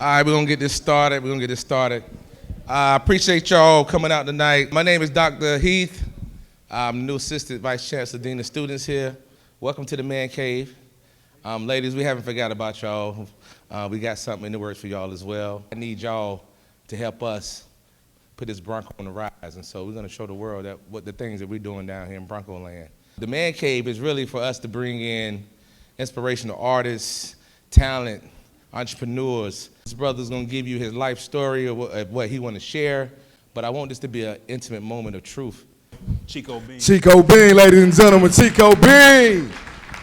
All right, we're gonna get this started. I appreciate y'all coming out tonight. My name is Dr. Heath. I'm the new Assistant Vice Chancellor, Dean of Students here. Welcome to the Man Cave. Ladies, we haven't forgot about y'all. We got something in the works for y'all as well. I need y'all to help us put this Bronco on the rise, and so we're gonna show the world that what the things that we're doing down here in Bronco Land. The Man Cave is really for us to bring in inspirational artists, talent, entrepreneurs. This brother's gonna give you his life story of what he wanna share, but I want this to be an intimate moment of truth. Chico Bean. Chico Bean, ladies and gentlemen, Chico Bean.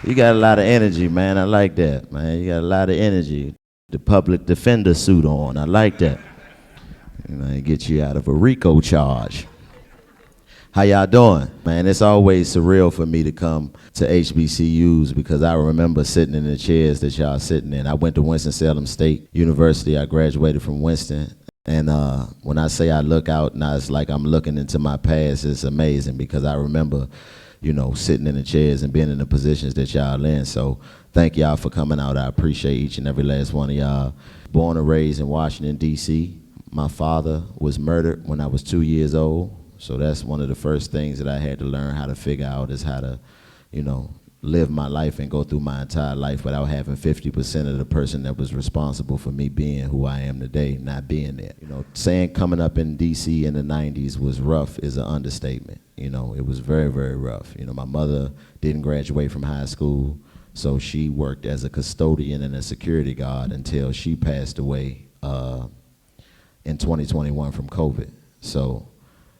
You got a lot of energy, man. I like that, man. You got a lot of energy. The public defender suit on. I like that. You know, it gets you out of a RICO charge. How y'all doing? Man, it's always surreal for me to come to HBCUs because I remember sitting in the chairs that y'all sitting in. I went to Winston-Salem State University. I graduated from Winston. And when I say I look out now, it's like I'm looking into my past. It's amazing because I remember, you know, sitting in the chairs and being in the positions that y'all in. So thank y'all for coming out. I appreciate each and every last one of y'all. Born and raised in Washington, D.C. My father was murdered when I was 2 years old. So that's one of the first things that I had to learn how to figure out is how to, you know, live my life and go through my entire life without having 50% of the person that was responsible for me being who I am today, not being there. You know, saying coming up in D.C. in the 90s was rough is an understatement. You know, it was very, very rough. You know, my mother didn't graduate from high school, so she worked as a custodian and a security guard until she passed away in 2021 from COVID. So,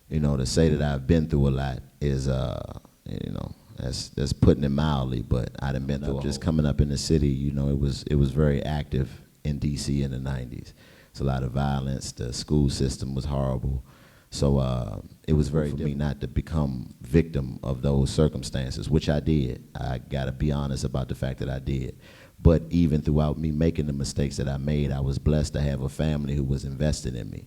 you know, to say that I've been through a lot is, you know, that's putting it mildly, but I done been through just coming up in the city, you know, it was very active in DC in the 90s. It's a lot of violence, the school system was horrible. So it was very difficult for me not to become victim of those circumstances, which I did. I gotta be honest about the fact that I did. But even throughout me making the mistakes that I made, I was blessed to have a family who was invested in me.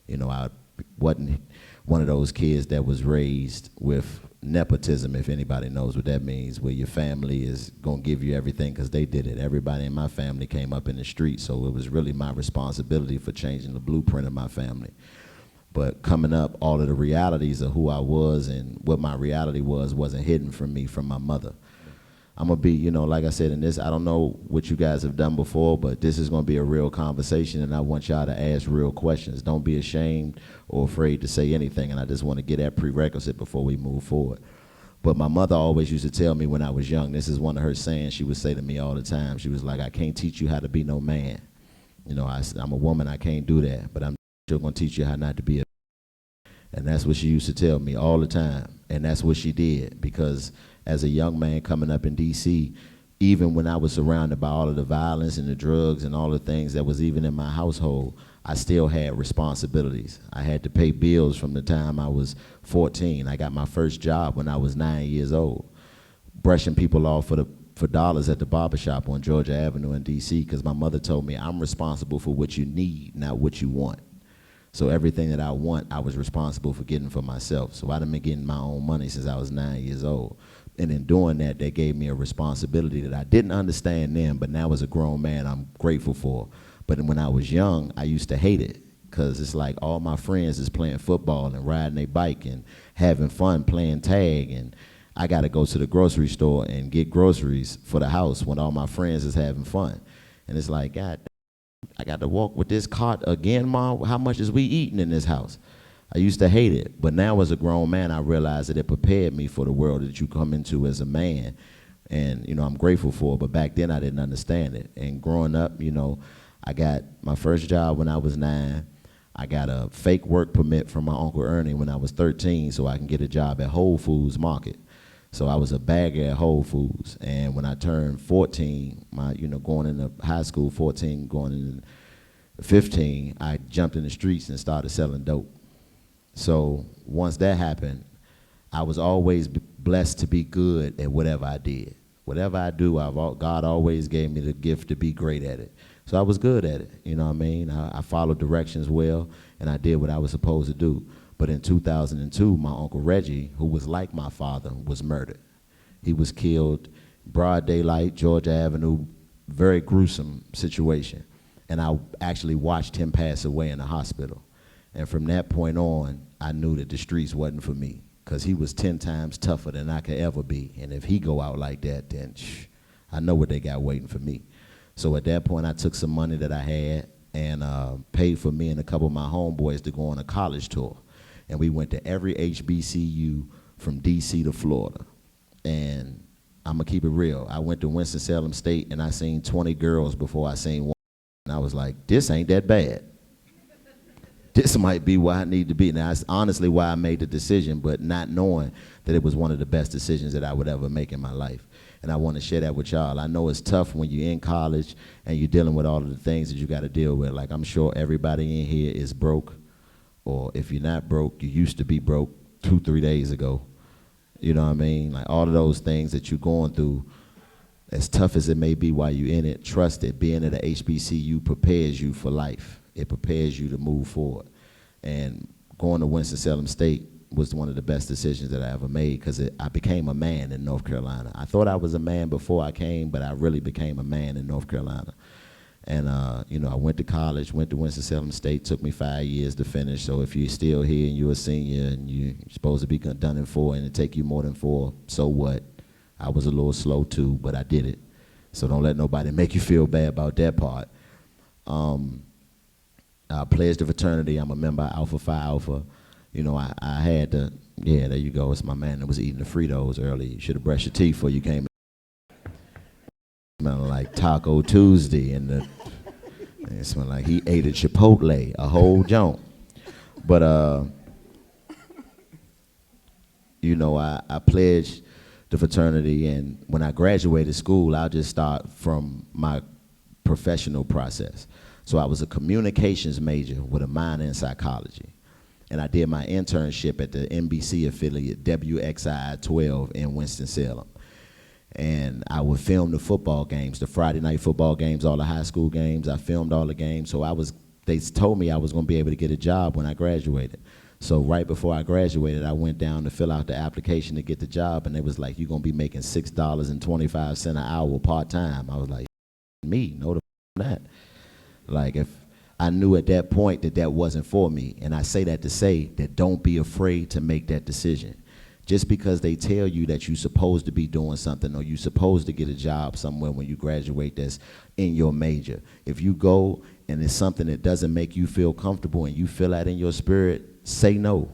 You know, I wasn't one of those kids that was raised with nepotism, if anybody knows what that means, where your family is gonna give you everything because they did it. Everybody in my family came up in the street, so it was really my responsibility for changing the blueprint of my family. But coming up, all of the realities of who I was and what my reality was wasn't hidden from me from my mother. I'm gonna be, you know, like I said in this, I don't know what you guys have done before, but this is gonna be a real conversation and I want y'all to ask real questions. Don't be ashamed or afraid to say anything, and I just wanna get that prerequisite before we move forward. But my mother always used to tell me when I was young, this is one of her sayings she would say to me all the time. She was like, I can't teach you how to be no man. You know, I'm a woman, I can't do that, but I'm still gonna teach you how not to be a. And that's what she used to tell me all the time, and that's what she did, because as a young man coming up in D.C., even when I was surrounded by all of the violence and the drugs and all the things that was even in my household, I still had responsibilities. I had to pay bills from the time I was 14. I got my first job when I was 9 years old, brushing people off for dollars at the barbershop on Georgia Avenue in D.C. because my mother told me I'm responsible for what you need, not what you want. So everything that I want, I was responsible for getting for myself. So I'd been getting my own money since I was 9 years old. And in doing that, they gave me a responsibility that I didn't understand then, but now as a grown man, I'm grateful for. But when I was young, I used to hate it because it's like all my friends is playing football and riding a bike and having fun playing tag, and I got to go to the grocery store and get groceries for the house when all my friends is having fun. And it's like, God, I got to walk with this cart again, Mom? How much is we eating in this house? I used to hate it, but now as a grown man, I realized that it prepared me for the world that you come into as a man. And, you know, I'm grateful for it, but back then I didn't understand it. And growing up, you know, I got my first job when I was 9. I got a fake work permit from my Uncle Ernie when I was 13 so I can get a job at Whole Foods Market. So I was a bagger at Whole Foods. And when I turned 14, going into high school, 14, going into 15, I jumped in the streets and started selling dope. So once that happened, I was always blessed to be good at whatever I did. Whatever I do, God always gave me the gift to be great at it. So I was good at it, you know what I mean? I followed directions well, and I did what I was supposed to do. But in 2002, my Uncle Reggie, who was like my father, was murdered. He was killed broad daylight, Georgia Avenue, very gruesome situation. And I actually watched him pass away in the hospital. And from that point on, I knew that the streets wasn't for me, because he was 10 times tougher than I could ever be. And if he go out like that, then I know what they got waiting for me. So at that point, I took some money that I had and paid for me and a couple of my homeboys to go on a college tour. And we went to every HBCU from DC to Florida. And I'm gonna keep it real. I went to Winston-Salem State and I seen 20 girls before I seen one. And I was like, this ain't that bad. This might be where I need to be. Now, that's honestly why I made the decision, but not knowing that it was one of the best decisions that I would ever make in my life. And I want to share that with y'all. I know it's tough when you're in college and you're dealing with all of the things that you got to deal with. Like, I'm sure everybody in here is broke, or if you're not broke, you used to be broke 2-3 days ago. You know what I mean? Like, all of those things that you're going through, as tough as it may be while you're in it, trust that being at a HBCU prepares you for life. It prepares you to move forward. And going to Winston-Salem State was one of the best decisions that I ever made, because I became a man in North Carolina. I thought I was a man before I came, but I really became a man in North Carolina. And you know, I went to college, went to Winston-Salem State, took me 5 years to finish. So if you're still here and you're a senior and you're supposed to be done in 4 and it take you more than 4, so what? I was a little slow too, but I did it. So don't let nobody make you feel bad about that part. I pledged the fraternity. I'm a member of Alpha Phi Alpha. You know, I had to, yeah, there you go. It's my man that was eating the Fritos early. You should have brushed your teeth before you came in. Smelling like Taco Tuesday, and it smelled like he ate at Chipotle, a whole joint. But, you know, I pledged the fraternity, and when I graduated school, I'll just start from my professional process. So I was a communications major with a minor in psychology. And I did my internship at the NBC affiliate, WXI 12 in Winston-Salem. And I would film the football games, the Friday night football games, all the high school games. I filmed all the games. So they told me I was gonna be able to get a job when I graduated. So right before I graduated, I went down to fill out the application to get the job, and it was like, you're gonna be making $6.25 an hour part-time. I was like, me, no that. Like, if I knew at that point that that wasn't for me, and I say that to say that don't be afraid to make that decision. Just because they tell you that you're supposed to be doing something or you're supposed to get a job somewhere when you graduate that's in your major, if you go and it's something that doesn't make you feel comfortable and you feel that in your spirit, say no.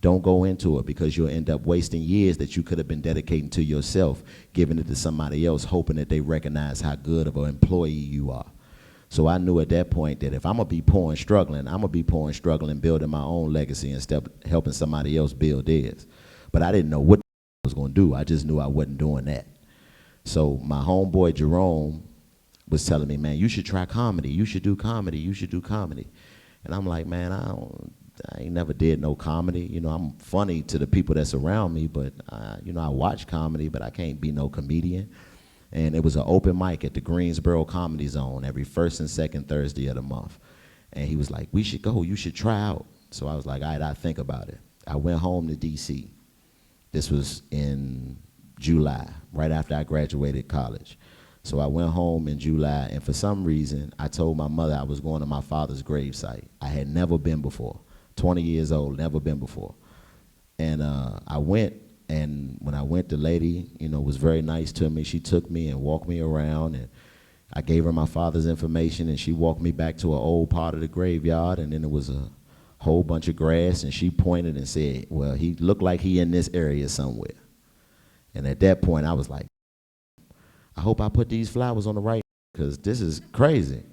Don't go into it, because you'll end up wasting years that you could have been dedicating to yourself, giving it to somebody else, hoping that they recognize how good of an employee you are. So I knew at that point that if I'm gonna be poor and struggling, I'm gonna be poor and struggling, building my own legacy instead of helping somebody else build theirs. But I didn't know what I was gonna do. I just knew I wasn't doing that. So my homeboy Jerome was telling me, man, you should try comedy. You should do comedy. You should do comedy. And I'm like, man, I ain't never did no comedy. You know, I'm funny to the people that's around me, but you know, I watch comedy, but I can't be no comedian. And it was an open mic at the Greensboro Comedy Zone every first and second Thursday of the month. And he was like, we should go, you should try out. So I was like, all right, I'll think about it. I went home to DC. This was in July, right after I graduated college. So I went home in July, and for some reason, I told my mother I was going to my father's gravesite. I had never been before, 20 years old, never been before. And I went. And when I went, the lady, you know, was very nice to me. She took me and walked me around, and I gave her my father's information, and she walked me back to an old part of the graveyard, and then there was a whole bunch of grass, and she pointed and said, well, he looked like he in this area somewhere. And at that point, I was like, I hope I put these flowers on the right, because this is crazy.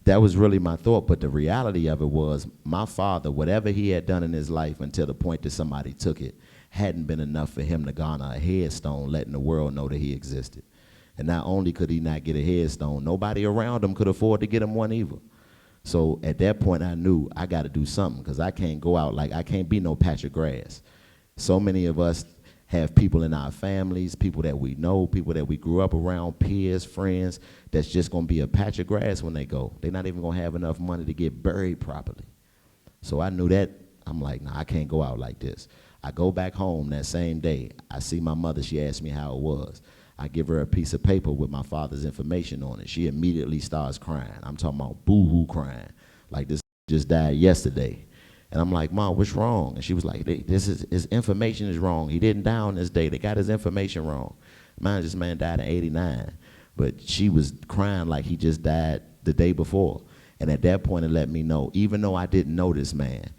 That was really my thought, but the reality of it was my father, whatever he had done in his life until the point that somebody took it, hadn't been enough for him to garner a headstone letting the world know that he existed. And not only could he not get a headstone, nobody around him could afford to get him one either. So at that point I knew I got to do something, because I can't go out like I can't be no patch of grass. So many of us have people in our families, people that we know, people that we grew up around, peers, friends, that's just going to be a patch of grass when they go. They're not even going to have enough money to get buried properly. So I knew that. I'm like, nah, I can't go out like this. I go back home that same day. I see my mother. She asked me how it was. I give her a piece of paper with my father's information on it. She immediately starts crying. I'm talking about boo-hoo crying. Like, this just died yesterday. And I'm like, Mom, what's wrong? And she was like, his information is wrong. He didn't die on this day. They got his information wrong. Mind, this man died in '89. But she was crying like he just died the day before. And at that point, it let me know, even though I didn't know this man,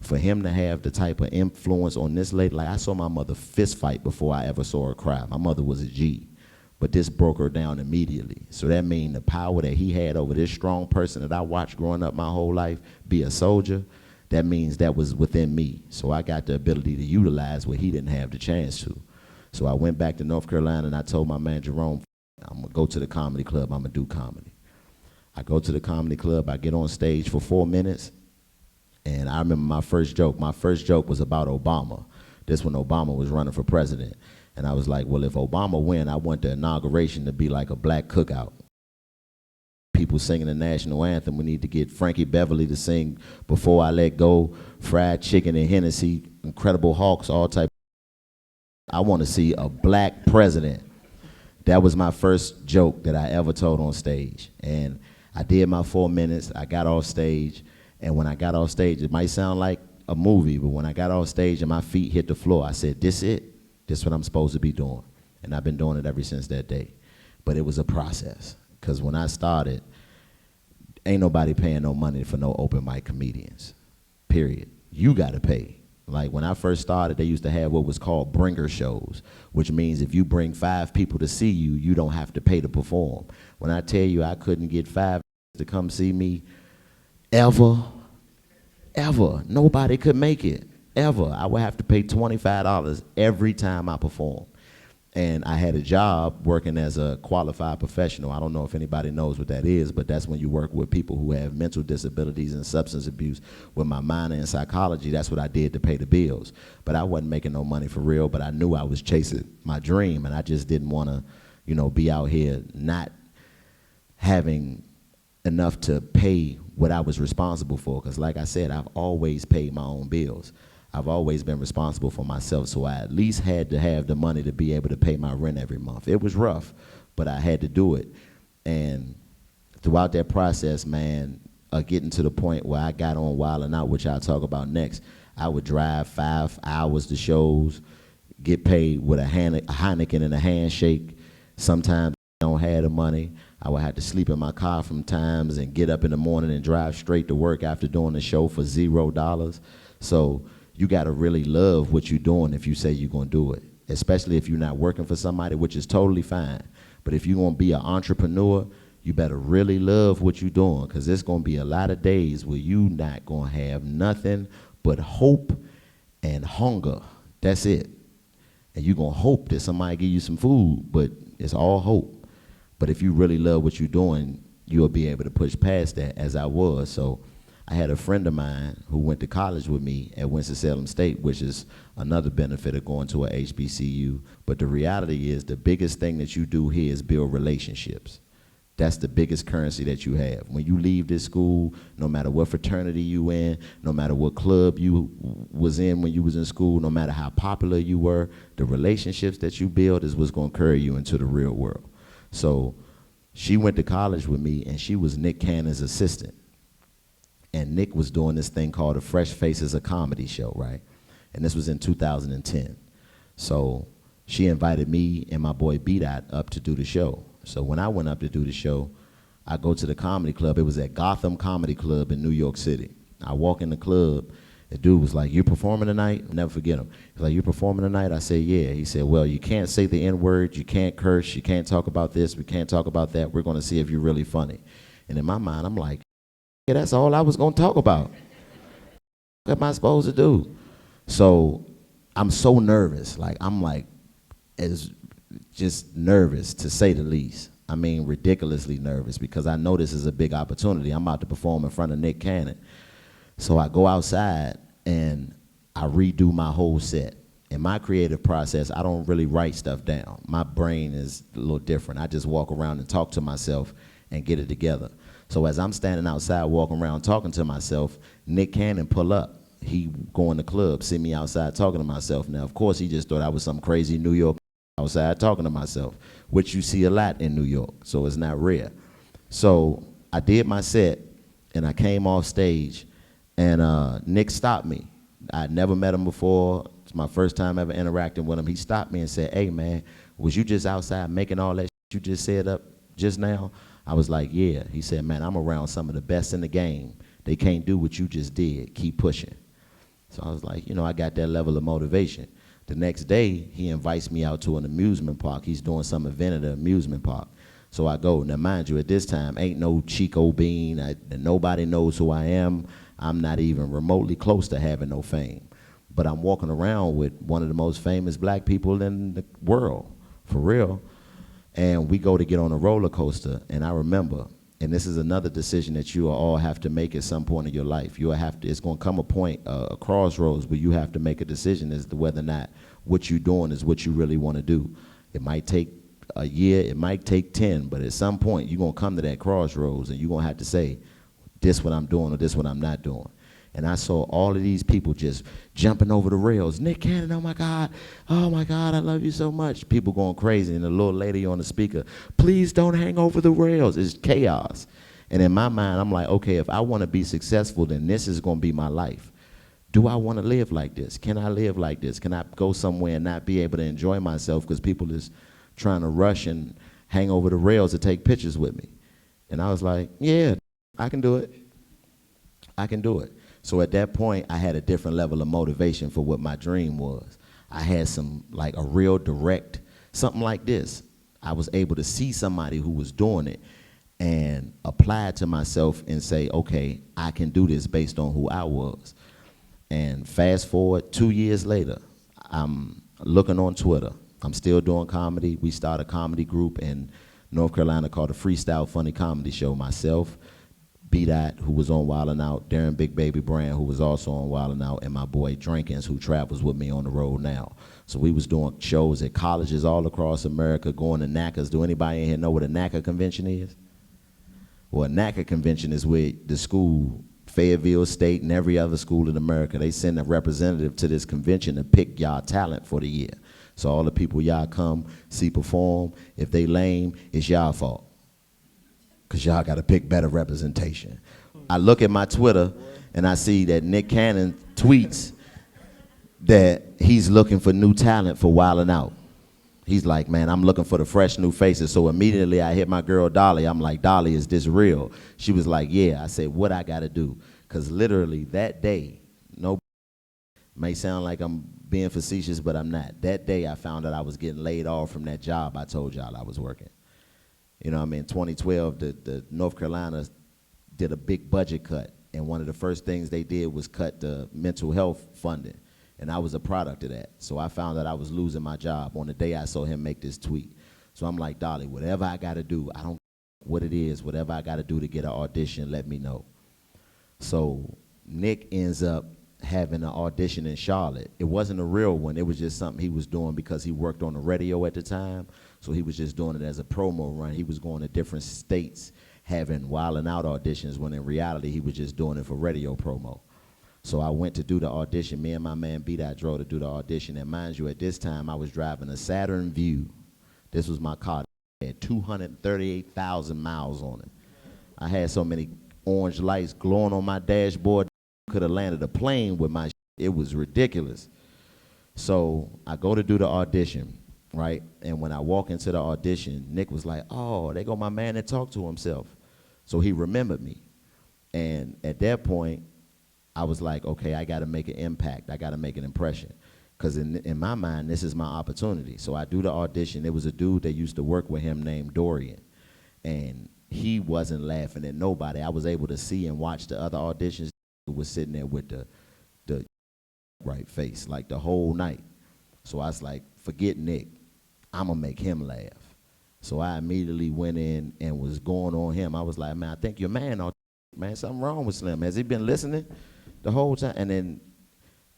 for him to have the type of influence on this lady, like I saw my mother fist fight before I ever saw her cry. My mother was a G, but this broke her down immediately. So that means the power that he had over this strong person that I watched growing up my whole life be a soldier, that means that was within me. So I got the ability to utilize what he didn't have the chance to. So I went back to North Carolina and I told my man Jerome, I'm gonna go to the comedy club, I'm gonna do comedy. I go to the comedy club, I get on stage for 4 minutes, and I remember my first joke. My first joke was about Obama. This when Obama was running for president. And I was like, well, if Obama win, I want the inauguration to be like a black cookout. People singing the national anthem. We need to get Frankie Beverly to sing Before I Let Go, Fried Chicken and Hennessy, Incredible Hawks, all type. I want to see a black president. That was my first joke that I ever told on stage. And I did my 4 minutes, I got off stage, and when I got off stage, it might sound like a movie, but when I got off stage and my feet hit the floor, I said, this it? This is what I'm supposed to be doing. And I've been doing it ever since that day. But it was a process, because when I started, ain't nobody paying no money for no open mic comedians, period. You gotta pay. Like when I first started, they used to have what was called bringer shows, which means if you bring 5 people to see you, you don't have to pay to perform. When I tell you I couldn't get 5 to come see me ever, nobody could make it, ever. I would have to pay $25 every time I perform. And I had a job working as a qualified professional. I don't know if anybody knows what that is, but that's when you work with people who have mental disabilities and substance abuse. With my minor in psychology, that's what I did to pay the bills. But I wasn't making no money for real, but I knew I was chasing my dream, and I just didn't want to, you know, be out here not having enough to pay what I was responsible for. Because like I said, I've always paid my own bills. I've always been responsible for myself, so I at least had to have the money to be able to pay my rent every month. It was rough, but I had to do it. And throughout that process, man, getting to the point where I got on Wild 'N Out, which I'll talk about next, I would drive 5 hours to shows, get paid with a Heineken and a handshake. Sometimes I don't have the money. I would have to sleep in my car from times and get up in the morning and drive straight to work after doing the show for $0. So you gotta really love what you're doing if you say you're gonna do it, especially if you're not working for somebody, which is totally fine. But if you're gonna be an entrepreneur, you better really love what you're doing, because there's gonna be a lot of days where you not gonna have nothing but hope and hunger. That's it. And you're gonna hope that somebody give you some food, but it's all hope. But if you really love what you're doing, you'll be able to push past that, as I was. So I had a friend of mine who went to college with me at Winston-Salem State, which is another benefit of going to a HBCU. But the reality is the biggest thing that you do here is build relationships. That's the biggest currency that you have. When you leave this school, no matter what fraternity you in, no matter what club you was in when you was in school, no matter how popular you were, the relationships that you build is what's gonna carry you into the real world. So she went to college with me, and she was Nick Cannon's assistant. And Nick was doing this thing called a Fresh Faces, a comedy show, right? And this was in 2010. So she invited me and my boy B-Dot up to do the show. So when I went up to do the show, I go to the comedy club. It was at Gotham Comedy Club in New York City. I walk in the club. The dude was like, "You performing tonight?" I'll never forget him. He's like, "You performing tonight?" I said, "Yeah." He said, "Well, you can't say the N-word. You can't curse. You can't talk about this. We can't talk about that. We're going to see if you're really funny." And in my mind, I'm like, yeah, that's all I was going to talk about. What am I supposed to do? So I'm so nervous. Like, I'm like, as just nervous, to say the least. I mean, ridiculously nervous, because I know this is a big opportunity. I'm about to perform in front of Nick Cannon. So I go outside and I redo my whole set. In my creative process, I don't really write stuff down. My brain is a little different. I just walk around and talk to myself and get it together. So as I'm standing outside walking around talking to myself, Nick Cannon pull up. He go in the club, see me outside talking to myself. Now, of course, he just thought I was some crazy New York outside talking to myself, which you see a lot in New York, so it's not rare. So I did my set, and I came off stage, and Nick stopped me. I'd never met him before. It's my first time ever interacting with him. He stopped me and said, "Hey, man, was you just outside making all that shit you just said up just now?" I was like, "Yeah." He said, "Man, I'm around some of the best in the game. They can't do what you just did. Keep pushing." So I was like, I got that level of motivation. The next day, he invites me out to an amusement park. He's doing some event at the amusement park. So I go. Now, mind you, at this time, ain't no Chico Bean. Nobody knows who I am. I'm not even remotely close to having no fame. But I'm walking around with one of the most famous black people in the world, for real. And we go to get on a roller coaster, and I remember, and this is another decision that you all have to make at some point in your life. It's going to come a point, a crossroads, where you have to make a decision as to whether or not what you're doing is what you really want to do. It might take a year, it might take 10, but at some point you're going to come to that crossroads, and you're going to have to say, this what I'm doing or this what I'm not doing. And I saw all of these people just jumping over the rails. Nick Cannon, oh my God, I love you so much. People going crazy, and the little lady on the speaker, please don't hang over the rails. It's chaos. And in my mind, I'm like, okay, if I want to be successful, then this is going to be my life. Do I want to live like this? Can I live like this? Can I go somewhere and not be able to enjoy myself because people is trying to rush and hang over the rails to take pictures with me? And I was like, yeah, I can do it. I can do it. So at that point, I had a different level of motivation for what my dream was. I had a real direct, something like this. I was able to see somebody who was doing it and apply it to myself and say, okay, I can do this based on who I was. And fast forward 2 years later, I'm looking on Twitter. I'm still doing comedy. We started a comedy group in North Carolina called the Freestyle Funny Comedy Show. Myself, B-Dot, who was on Wildin' Out, Darren Big Baby Brand, who was also on Wildin' Out, and my boy Drinkins, who travels with me on the road now. So we was doing shows at colleges all across America, going to NACAs. Do anybody in here know what a NACA convention is? Well, a NACA convention is where the school, Fayetteville State and every other school in America, they send a representative to this convention to pick y'all talent for the year. So all the people y'all come see perform, if they lame, it's y'all fault, because y'all got to pick better representation. I look at my Twitter, and I see that Nick Cannon tweets that he's looking for new talent for Wildin' Out. He's like, man, I'm looking for the fresh new faces. So immediately I hit my girl Dolly. I'm like, Dolly, is this real? She was like, yeah. I said, what I got to do? Because literally that day, may sound like I'm being facetious, but I'm not. That day I found out I was getting laid off from that job I told y'all I was working. You know what I mean? 2012, the North Carolina did a big budget cut, and one of the first things they did was cut the mental health funding, and I was a product of that. So I found that I was losing my job on the day I saw him make this tweet. So I'm like, Dolly, whatever I got to do, I don't know what it is, whatever I got to do to get an audition, let me know. So Nick ends up having an audition in Charlotte. It wasn't a real one. It was just something he was doing because he worked on the radio at the time. So he was just doing it as a promo run. He was going to different states having Wildin' Out auditions, when in reality he was just doing it for radio promo. So I went to do the audition. Me and my man B-Dot drove to do the audition. And mind you, at this time I was driving a Saturn Vue. This was my car. It had 238,000 miles on it. I had so many orange lights glowing on my dashboard, could have landed a plane with my it was ridiculous. So I go to do the audition, right? And when I walk into the audition, Nick was like, oh, there go my man that talked to himself. So he remembered me. And at that point, I was like, okay, I got to make an impact. I got to make an impression. Because in my mind, this is my opportunity. So I do the audition. There was a dude that used to work with him named Dorian. And he wasn't laughing at nobody. I was able to see and watch the other auditions. Was sitting there with the right face like the whole night. So I was like, forget Nick, I'm gonna make him laugh. So I immediately went in and was going on him. I was like, man, I think your man, something wrong with Slim. Has he been listening the whole time? And then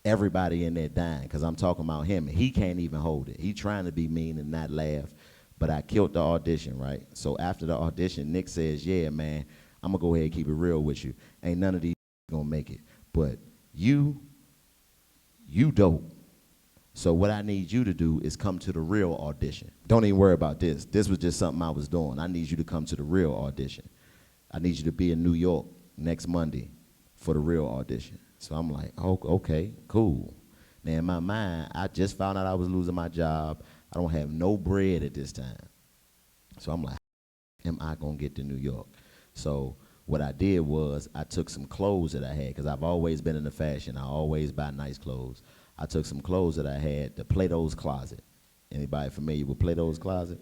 everybody in there dying because I'm talking about him. He can't even hold it. He trying to be mean and not laugh, but I killed the audition, right? So after the audition, Nick says, yeah, man, I'm gonna go ahead and keep it real with you. Ain't none of these gonna make it, but you dope. So what I need you to do is come to the real audition. Don't even worry about this. This was just something I was doing. I need you to come to the real audition. I need you to be in New York next Monday for the real audition. So I'm like, oh, okay, cool. Now in my mind, I just found out I was losing my job. I don't have no bread at this time. So I'm like, am I gonna get to New York? So what I did was I took some clothes that I had, because I've always been into fashion. I always buy nice clothes. I took some clothes that I had to Plato's Closet. Anybody familiar with Plato's Closet?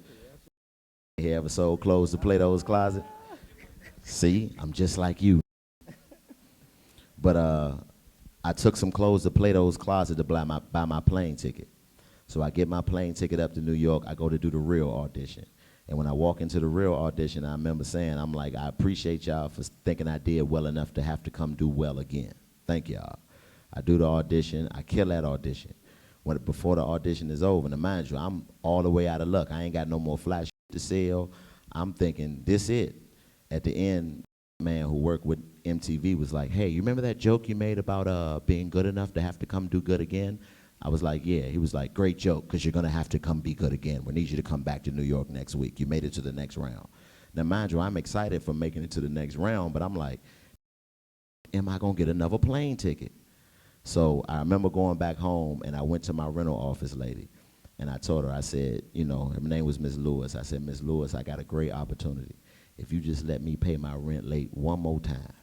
You ever sold clothes to Plato's Closet? See, I'm just like you. But I took some clothes to Plato's Closet to buy my plane ticket. So I get my plane ticket up to New York. I go to do the real audition. And when I walk into the real audition, I remember saying, I'm like, I appreciate y'all for thinking I did well enough to have to come do well again. Thank y'all. I do the audition. I kill that audition. Before the audition is over, and mind you, I'm all the way out of luck. I ain't got no more flash to sell. I'm thinking, this it. At the end, man who worked with MTV was like, hey, you remember that joke you made about being good enough to have to come do good again? I was like, yeah. He was like, great joke, because you're going to have to come be good again. We need you to come back to New York next week. You made it to the next round. Now, mind you, I'm excited for making it to the next round, but I'm like, am I going to get another plane ticket? So I remember going back home, and I went to my rental office lady, and I told her, I said, you know, her name was Miss Lewis. I said, Miss Lewis, I got a great opportunity. If you just let me pay my rent late one more time,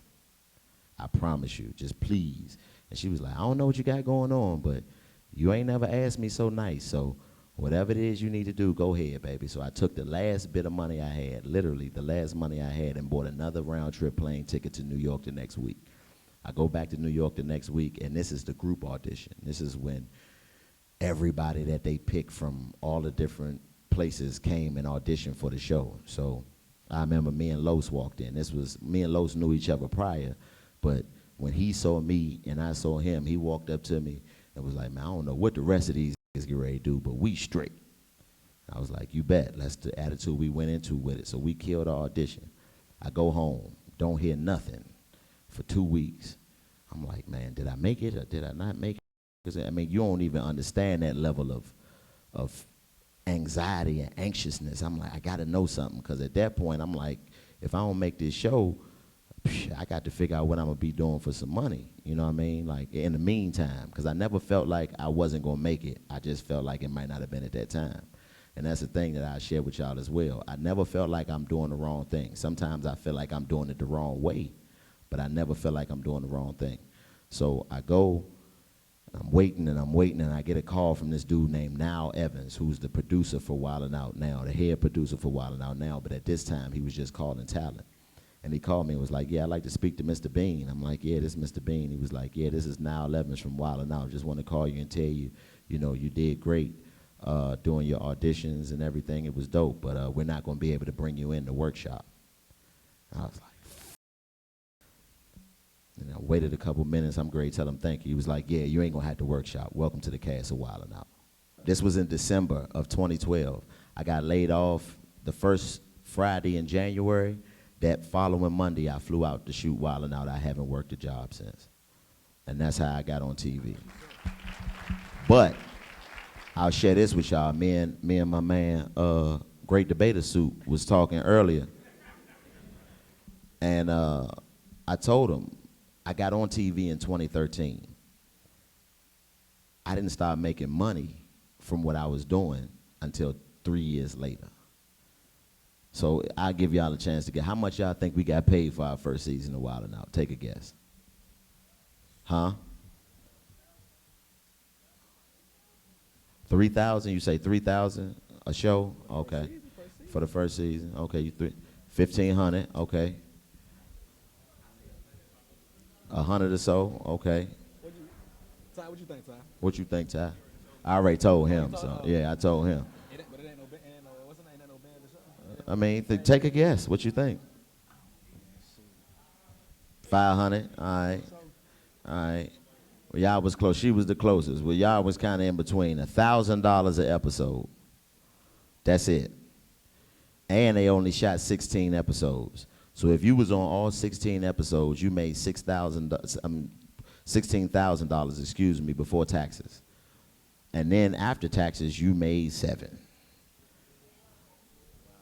I promise you, just please. And she was like, I don't know what you got going on, but you ain't never asked me so nice, so whatever it is you need to do, go ahead, baby. So I took the last bit of money I had, literally the last money I had, and bought another round-trip plane ticket to New York the next week. I go back to New York the next week, and this is the group audition. This is when everybody that they picked from all the different places came and auditioned for the show. So I remember me and Los walked in. Me and Los knew each other prior, but when he saw me and I saw him, he walked up to me and was like, man, I don't know what the rest of these is getting ready to do, but we straight. I was like, you bet. That's the attitude we went into with it. So we killed our audition. I go home, don't hear nothing for 2 weeks. I'm like, man, did I make it or did I not make it? Because, I mean, you don't even understand that level of anxiety and anxiousness. I'm like, I got to know something, because at that point, I'm like, if I don't make this show, I got to figure out what I'm going to be doing for some money. You know what I mean? Like, in the meantime, because I never felt like I wasn't going to make it. I just felt like it might not have been at that time. And that's the thing that I share with y'all as well. I never felt like I'm doing the wrong thing. Sometimes I feel like I'm doing it the wrong way, but I never feel like I'm doing the wrong thing. So I go, I'm waiting, and I get a call from this dude named Nile Evans, who's the producer for Wildin' Out Now, the head producer for Wildin' Out Now, but at this time, he was just calling talent. And he called me and was like, yeah, I'd like to speak to Mr. Bean. I'm like, yeah, this is Mr. Bean. He was like, yeah, this is Nile Evans from Wildin' Out. Just want to call you and tell you, you know, you did great doing your auditions and everything. It was dope, but we're not going to be able to bring you in the workshop. I was like, and I waited a couple minutes. I'm great. Tell him thank you. He was like, yeah, you ain't going to have to workshop. Welcome to the cast of Wildin' Out. This was in December of 2012. I got laid off the first Friday in January. That following Monday, I flew out to shoot Wildin' Out. I haven't worked a job since. And that's how I got on TV. But I'll share this with y'all. Me and my man, Great Debater Soup, was talking earlier. And I told him, I got on TV in 2013. I didn't start making money from what I was doing until 3 years later. So I'll give y'all a chance to get, how much y'all think we got paid for our first season of Wildin' Out? Take a guess. Huh? 3,000? You say 3,000 a show? Okay. For the first season? Okay, 1,500, okay. 100 or so, okay. Ty, what you think, Ty? What you think, Ty? I already told him, so yeah, I told him. But it ain't no band, what's the name? Ain't no band or something? I mean, take a guess. What you think? 500. All right. All right. Well, y'all was close. She was the closest. Well, y'all was kind of in between. $1,000 an episode. That's it. And they only shot 16 episodes. So if you was on all 16 episodes, you made $16,000, excuse me, before taxes. And then after taxes, you made 7.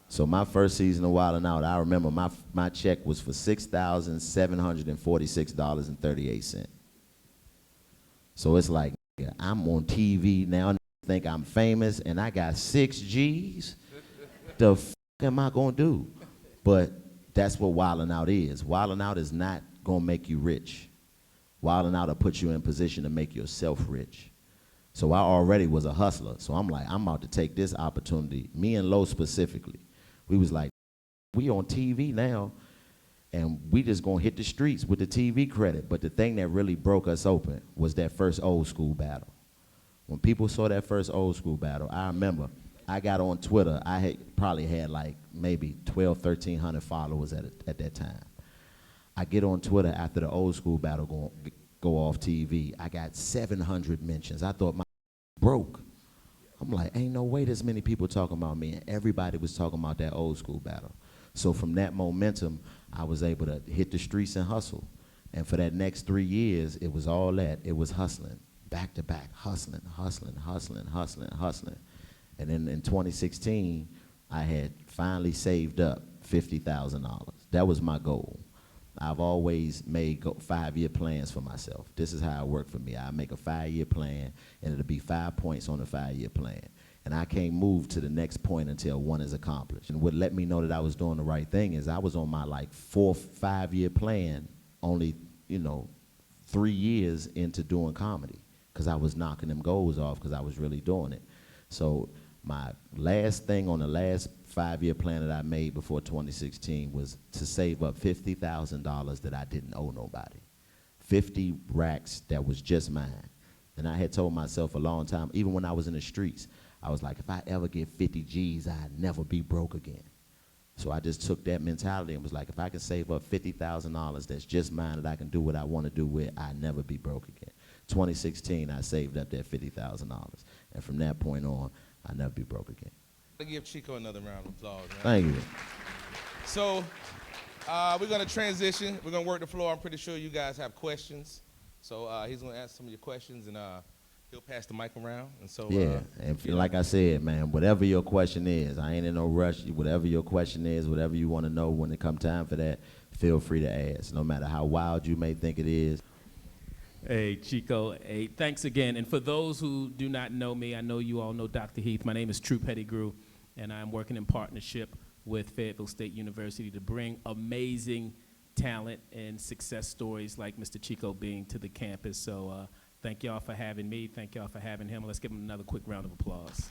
So my first season of Wildin' Out, I remember my check was for $6,746.38. So it's like, I'm on TV now, and think I'm famous, and I got 6 G's. The f am I gonna do? But that's what Wildin' Out is. Wildin' Out is not gonna make you rich. Wildin' Out will put you in position to make yourself rich. So I already was a hustler. So I'm like, I'm about to take this opportunity. Me and Lo specifically, we was like, we on TV now, and we just gonna hit the streets with the TV credit. But the thing that really broke us open was that first old school battle. When people saw that first old school battle, I remember I got on Twitter. I probably had like maybe 1,300 followers at that time. I get on Twitter after the old school battle go off TV. I got 700 mentions. I thought my broke. I'm like, ain't no way there's many people talking about me. And everybody was talking about that old school battle. So from that momentum, I was able to hit the streets and hustle. And for that next 3 years, it was all that. It was hustling, back to back, hustling. And then in 2016, I had finally saved up $50,000. That was my goal. I've always made 5-year plans for myself. This is how it worked for me. I make a 5-year plan, and it'll be 5 points on the 5-year plan. And I can't move to the next point until one is accomplished. And what let me know that I was doing the right thing is I was on my like 5-year plan, only 3 years into doing comedy, because I was knocking them goals off because I was really doing it. So my last thing on the last 5-year plan that I made before 2016 was to save up $50,000 that I didn't owe nobody. 50 racks that was just mine. And I had told myself a long time, even when I was in the streets, I was like, if I ever get 50 G's, I'd never be broke again. So I just took that mentality and was like, if I can save up $50,000 that's just mine that I can do what I want to do with, I'd never be broke again. 2016, I saved up that $50,000. And from that point on, I'd never be broke again. I'll give Chico another round of applause, man. Thank you. So we're going to transition. We're going to work the floor. I'm pretty sure you guys have questions. So he's going to answer some of your questions, and he'll pass the mic around. And so yeah, and like I said, man, whatever your question is, I ain't in no rush. Whatever your question is, whatever you want to know when it come time for that, feel free to ask, no matter how wild you may think it is. Hey, Chico. Hey, thanks again. And for those who do not know me, I know you all know Dr. Heath. My name is True Pettigrew, and I'm working in partnership with Fayetteville State University to bring amazing talent and success stories like Mr. Chico being to the campus. So thank y'all for having me. Thank y'all for having him. Let's give him another quick round of applause.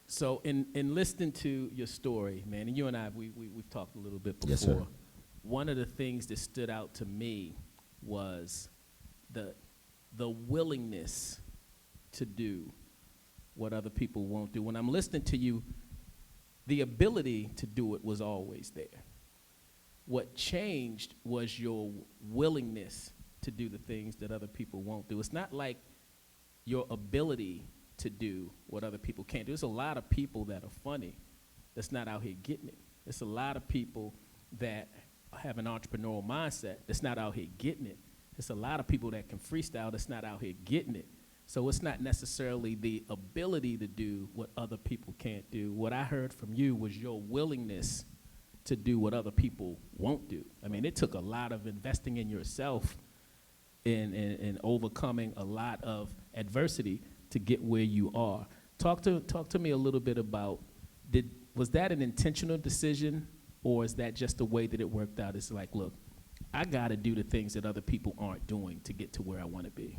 So in listening to your story, man, and you and I, we've talked a little bit before. Yes, sir. One of the things that stood out to me was the willingness to do what other people won't do. When I'm listening to you, the ability to do it was always there. What changed was your willingness to do the things that other people won't do. It's not like your ability to do what other people can't do. There's a lot of people that are funny that's not out here getting it. There's a lot of people that have an entrepreneurial mindset that's not out here getting it. There's a lot of people that can freestyle that's not out here getting it. So it's not necessarily the ability to do what other people can't do. What I heard from you was your willingness to do what other people won't do. I mean, it took a lot of investing in yourself and overcoming a lot of adversity to get where you are. Talk to me a little bit about, was that an intentional decision, or is that just the way that it worked out? It's like, look, I got to do the things that other people aren't doing to get to where I want to be.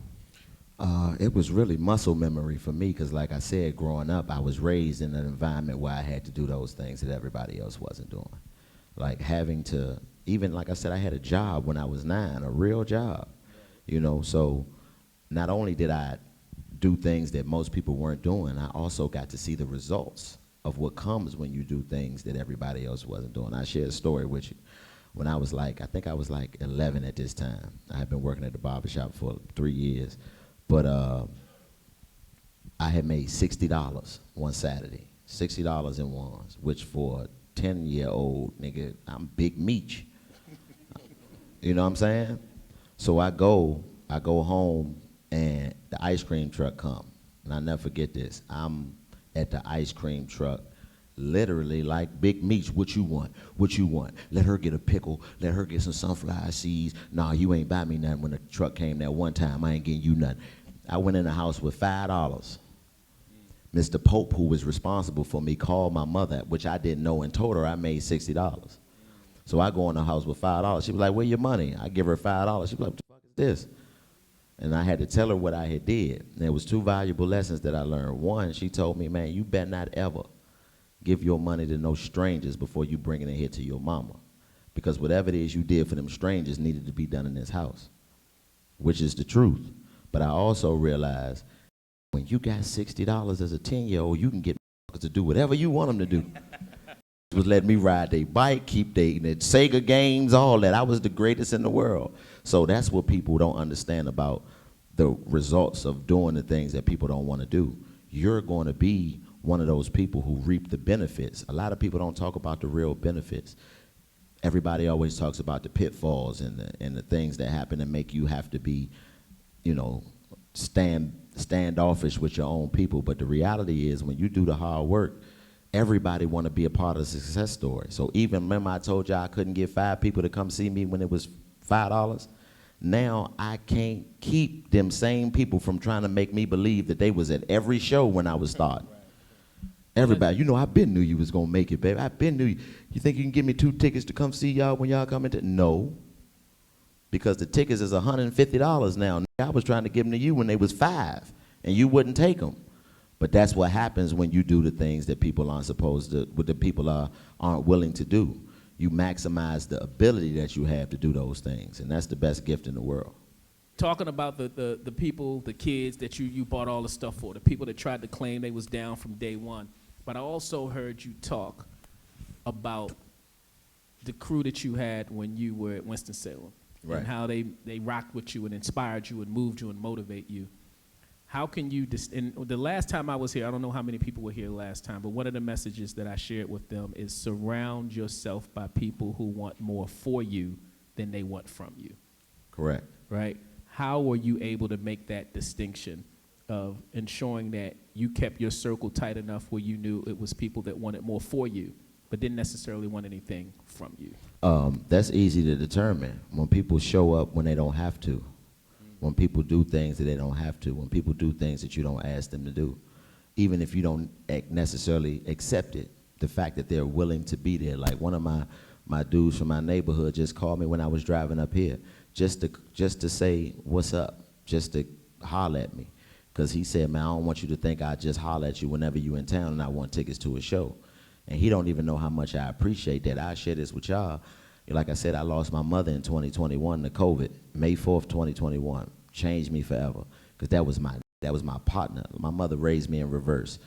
It was really muscle memory for me, because like I said, growing up, I was raised in an environment where I had to do those things that everybody else wasn't doing. Like having to, even like I said, I had a job when I was 9, a real job, so not only did I do things that most people weren't doing, I also got to see the results of what comes when you do things that everybody else wasn't doing. I share a story with you. When I was I think I was like 11 at this time. I had been working at the barbershop for 3 years. But I had made $60 one Saturday, $60 in ones, which for a 10-year-old nigga, I'm big meat. You know what I'm saying? So I go I go home and the ice cream truck come. And I never forget this. I'm at the ice cream truck, literally like Big Meech, what you want? What you want? Let her get a pickle. Let her get some sunflower seeds. Nah, you ain't buy me nothing. When the truck came that one time, I ain't getting you nothing. I went in the house with $5. Mr. Pope, who was responsible for me, called my mother, which I didn't know, and told her I made $60. So I go in the house with $5. She was like, where your money? I give her $5. She was like, what the fuck is this? And I had to tell her what I had did. And there was 2 valuable lessons that I learned. One, she told me, man, you better not ever give your money to no strangers before you bring it in here to your mama. Because whatever it is you did for them strangers needed to be done in this house, which is the truth. But I also realized when you got $60 as a 10-year-old, you can get to do whatever you want them to do. Was letting me ride their bike, keep their Sega games, all that. I was the greatest in the world. So that's what people don't understand about the results of doing the things that people don't want to do. You're going to be one of those people who reap the benefits. A lot of people don't talk about the real benefits. Everybody always talks about the pitfalls and the things that happen and make you have to be, you know, standoffish with your own people. But the reality is when you do the hard work, everybody want to be a part of the success story. So even remember I told you I couldn't get 5 people to come see me when it was $5? Now I can't keep them same people from trying to make me believe that they was at every show when I was starting. Everybody, you know, I been knew you was gonna make it, baby. I been knew you. You think you can give me 2 tickets to come see y'all when y'all come into? No, because the tickets is $150 now. I was trying to give them to you when they was 5, and you wouldn't take them. But that's what happens when you do the things that people aren't supposed to, what the people aren't willing to do. You maximize the ability that you have to do those things, and that's the best gift in the world. Talking about the people, the kids that you bought all the stuff for, the people that tried to claim they was down from day one. But I also heard you talk about the crew that you had when you were at Winston-Salem, Right. and how they rocked with you and inspired you and moved you and motivate you. How can you, and the last time I was here, I don't know how many people were here last time, but one of the messages that I shared with them is surround yourself by people who want more for you than they want from you. Correct. Right? How were you able to make that distinction of ensuring that you kept your circle tight enough where you knew it was people that wanted more for you, but didn't necessarily want anything from you? That's easy to determine. When people show up when they don't have to. When people do things that they don't have to. When people do things that you don't ask them to do. Even if you don't necessarily accept it, the fact that they're willing to be there. Like one of my dudes from my neighborhood just called me when I was driving up here, just to say, what's up? Just to holler at me. Because he said, man, I don't want you to think I just holler at you whenever you're in town and I want tickets to a show. And he don't even know how much I appreciate that. I share this with y'all. Like I said, I lost my mother in 2021 to COVID. May 4th, 2021. Changed me forever. Because that was my partner. My mother raised me in reverse.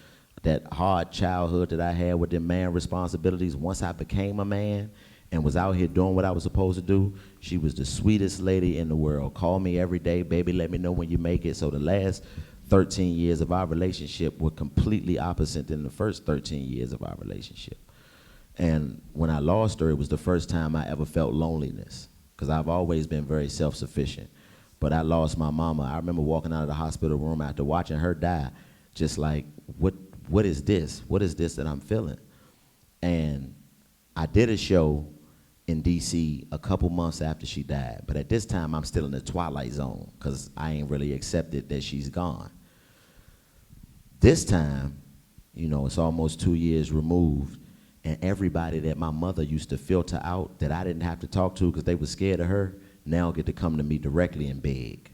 That hard childhood that I had with them man responsibilities, once I became a man and was out here doing what I was supposed to do, she was the sweetest lady in the world. Called me every day, baby, let me know when you make it. So the last 13 years of our relationship were completely opposite than the first 13 years of our relationship. And when I lost her, it was the first time I ever felt loneliness, because I've always been very self-sufficient. But I lost my mama. I remember walking out of the hospital room after watching her die, just like, what is this? What is this that I'm feeling? And I did a show in D.C. a couple months after she died. But at this time, I'm still in the twilight zone, because I ain't really accepted that she's gone. This time, you know, it's almost 2 years removed, and everybody that my mother used to filter out that I didn't have to talk to because they were scared of her, now get to come to me directly and beg.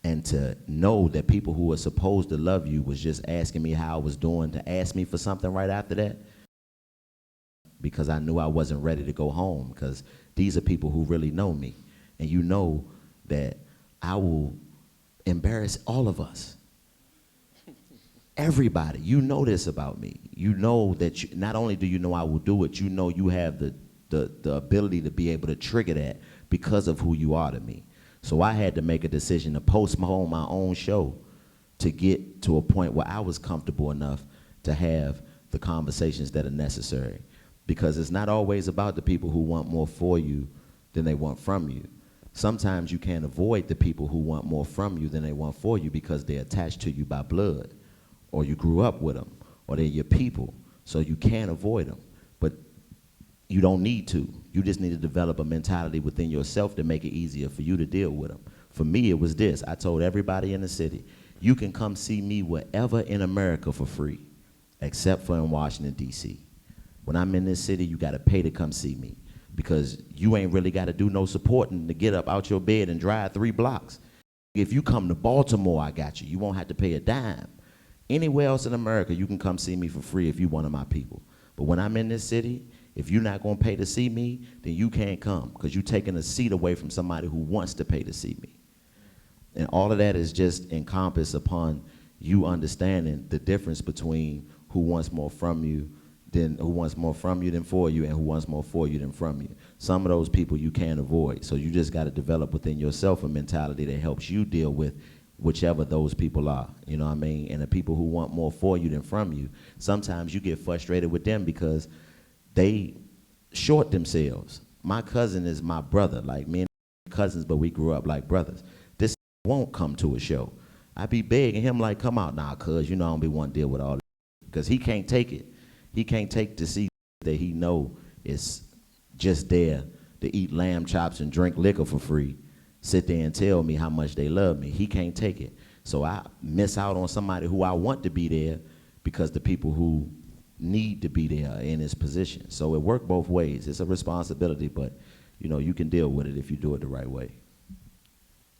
And to know that people who are supposed to love you was just asking me how I was doing to ask me for something right after that, because I knew I wasn't ready to go home, because these are people who really know me. And you know that I will embarrass all of us. Everybody, you know this about me. You know that not only do you know I will do it, you know you have the ability to be able to trigger that because of who you are to me. So I had to make a decision to postpone my own show to get to a point where I was comfortable enough to have the conversations that are necessary. Because it's not always about the people who want more for you than they want from you. Sometimes you can't avoid the people who want more from you than they want for you because they're attached to you by blood, or you grew up with them, or they're your people, so you can't avoid them. But you don't need to. You just need to develop a mentality within yourself to make it easier for you to deal with them. For me, it was this. I told everybody in the city, you can come see me wherever in America for free, except for in Washington, D.C. When I'm in this city, you got to pay to come see me because you ain't really got to do no supporting to get up out your bed and drive 3 blocks. If you come to Baltimore, I got you. You won't have to pay a dime. Anywhere else in America, you can come see me for free if you're one of my people. But when I'm in this city, if you're not going to pay to see me, then you can't come because you're taking a seat away from somebody who wants to pay to see me. And all of that is just encompassed upon you understanding the difference between who wants more from you than for you, and who wants more for you than from you. Some of those people you can't avoid. So you just got to develop within yourself a mentality that helps you deal with whichever those people are. You know what I mean? And the people who want more for you than from you, sometimes you get frustrated with them because they short themselves. My cousin is my brother. Like, me and cousins, but we grew up like brothers. This won't come to a show. I be begging him like, come out now, cuz, you know I don't be wanting to deal with all that. Because he can't take it. He can't take to see that he know is just there to eat lamb chops and drink liquor for free, sit there and tell me how much they love me. He can't take it. So I miss out on somebody who I want to be there because the people who need to be there are in his position. So it worked both ways. It's a responsibility, but you know, you can deal with it if you do it the right way.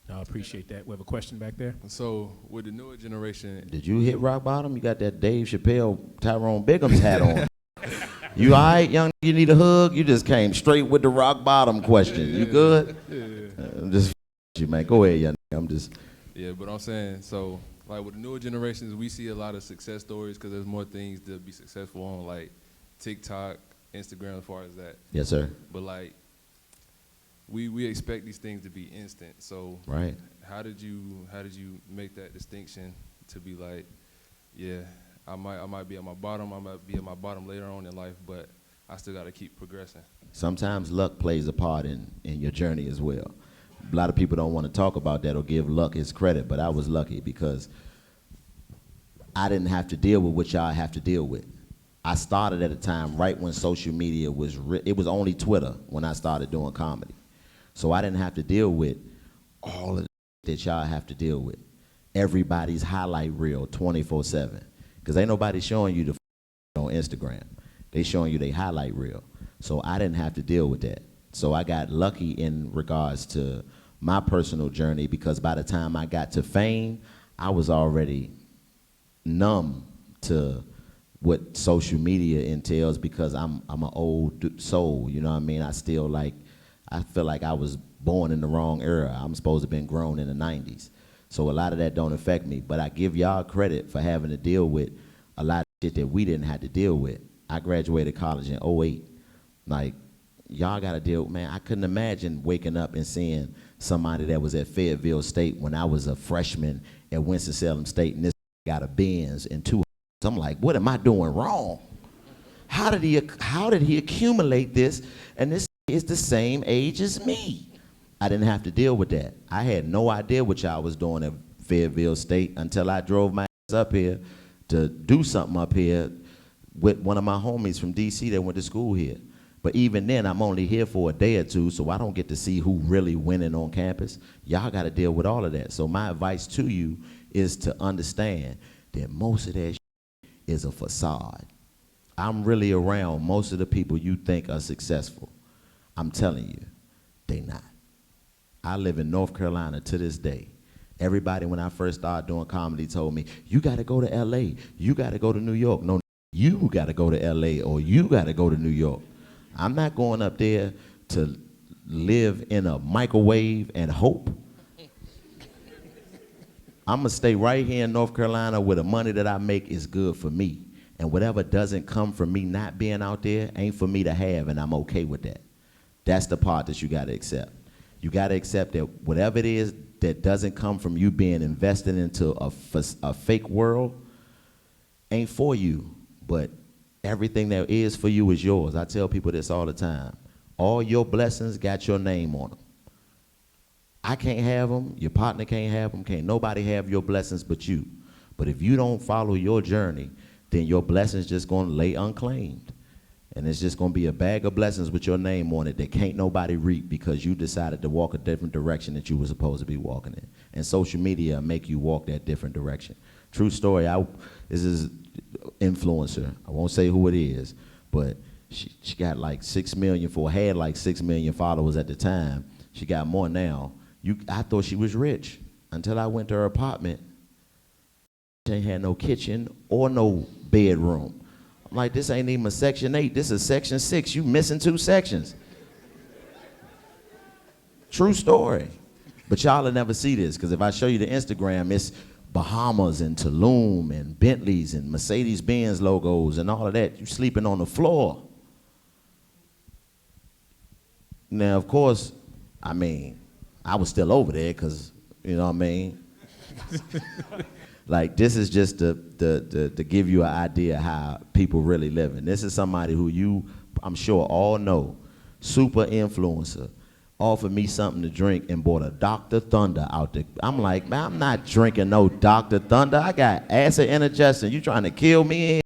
I appreciate that. We have a question back there. So with the newer generation, Did you hit rock bottom? You got that Dave Chappelle, Tyrone Bigum's hat on. You all right, young? You need a hug? You just came straight with the rock bottom question. You good? yeah, I'm just you, man. Go ahead, young. I'm just. yeah, but I'm saying, so like with the newer generations, we see a lot of success stories because there's more things to be successful on, like TikTok, Instagram, as far as that. Yes, sir. But like, we expect these things to be instant. So Right. how did you make that distinction to be like, yeah, I might be at my bottom, I might be at my bottom later on in life, but I still got to keep progressing. Sometimes luck plays a part in your journey as well. A lot of people don't want to talk about that or give luck its credit, but I was lucky because I didn't have to deal with what y'all have to deal with. I started at a time right when social media was, it was only Twitter when I started doing comedy. So I didn't have to deal with all of the that y'all have to deal with. Everybody's highlight reel 24/7. Because ain't nobody showing you the on Instagram. They showing you their highlight reel. So I didn't have to deal with that. So I got lucky in regards to my personal journey because by the time I got to fame, I was already numb to what social media entails because I'm an old soul, you know what I mean? I feel like I was born in the wrong era. I'm supposed to have been grown in the 90s. So a lot of that don't affect me, but I give y'all credit for having to deal with a lot of shit that we didn't have to deal with. I graduated college in '08. Like, y'all got to deal, man, I couldn't imagine waking up and seeing somebody that was at Fayetteville State when I was a freshman at Winston-Salem State, and this got a Benz and 2. I'm like, what am I doing wrong? How did he accumulate this? And this is the same age as me. I didn't have to deal with that. I had no idea what y'all was doing at Fayetteville State until I drove my ass up here to do something up here with one of my homies from DC that went to school here. But even then, I'm only here for a day or two, so I don't get to see who really winning on campus. Y'all got to deal with all of that. So my advice to you is to understand that most of that shit is a facade. I'm really around most of the people you think are successful. I'm telling you, they not. I live in North Carolina to this day. Everybody, when I first started doing comedy, told me, you got to go to LA. You got to go to New York. No, you got to go to LA or you got to go to New York. I'm not going up there to live in a microwave and hope. I'm going to stay right here in North Carolina where the money that I make is good for me. And whatever doesn't come from me not being out there ain't for me to have, and I'm okay with that. That's the part that you got to accept. You got to accept that whatever it is that doesn't come from you being invested into a fake world ain't for you, but everything that is for you is yours. I tell people this all the time. All your blessings got your name on them. I can't have them, your partner can't have them, can't nobody have your blessings but you. But if you don't follow your journey, then your blessings just gonna lay unclaimed. And it's just gonna be a bag of blessings with your name on it that can't nobody reap because you decided to walk a different direction that you were supposed to be walking in. And social media make you walk that different direction. True story, this is influencer. I won't say who it is, but she got like 6 million, had like 6 million followers at the time. She got more now. I thought she was rich until I went to her apartment. She ain't had no kitchen or no bedroom. I'm like, this ain't even a Section 8, this is Section 6. You missing 2 sections. True story. But y'all will never see this, because if I show you the Instagram, it's Bahamas and Tulum and Bentleys and Mercedes-Benz logos and all of that. You sleeping on the floor. Now, of course, I mean, I was still over there because, you know what I mean? Like, this is just to give you an idea how people really living. This is somebody who you, I'm sure, all know, super influencer, offered me something to drink and bought a Dr. Thunder out there. I'm like, man, I'm not drinking no Dr. Thunder. I got acid indigestion. You trying to kill me?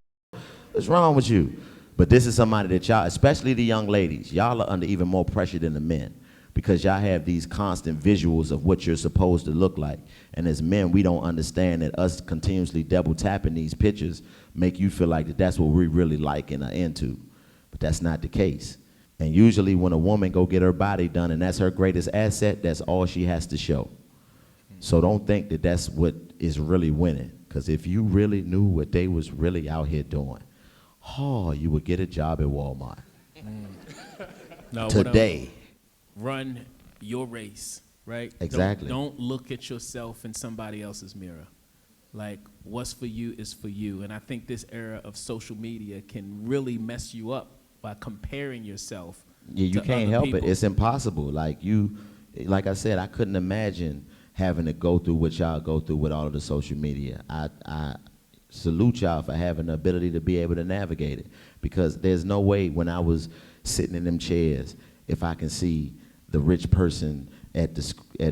What's wrong with you? But this is somebody that y'all, especially the young ladies, y'all are under even more pressure than the men, because y'all have these constant visuals of what you're supposed to look like. And as men, we don't understand that us continuously double tapping these pictures make you feel like that's what we really like and are into. But that's not the case. And usually when a woman go get her body done and that's her greatest asset, that's all she has to show. So don't think that that's what is really winning. Because if you really knew what they was really out here doing, you would get a job at Walmart. No, today. Run your race, right? Exactly. Don't look at yourself in somebody else's mirror. Like, what's for you is for you. And I think this era of social media can really mess you up by comparing yourself. Yeah, you to can't other help people. it. It's impossible. Like I said, I couldn't imagine having to go through what y'all go through with all of the social media. I salute y'all for having the ability to be able to navigate it, because there's no way when I was sitting in them chairs, if I can see the rich person at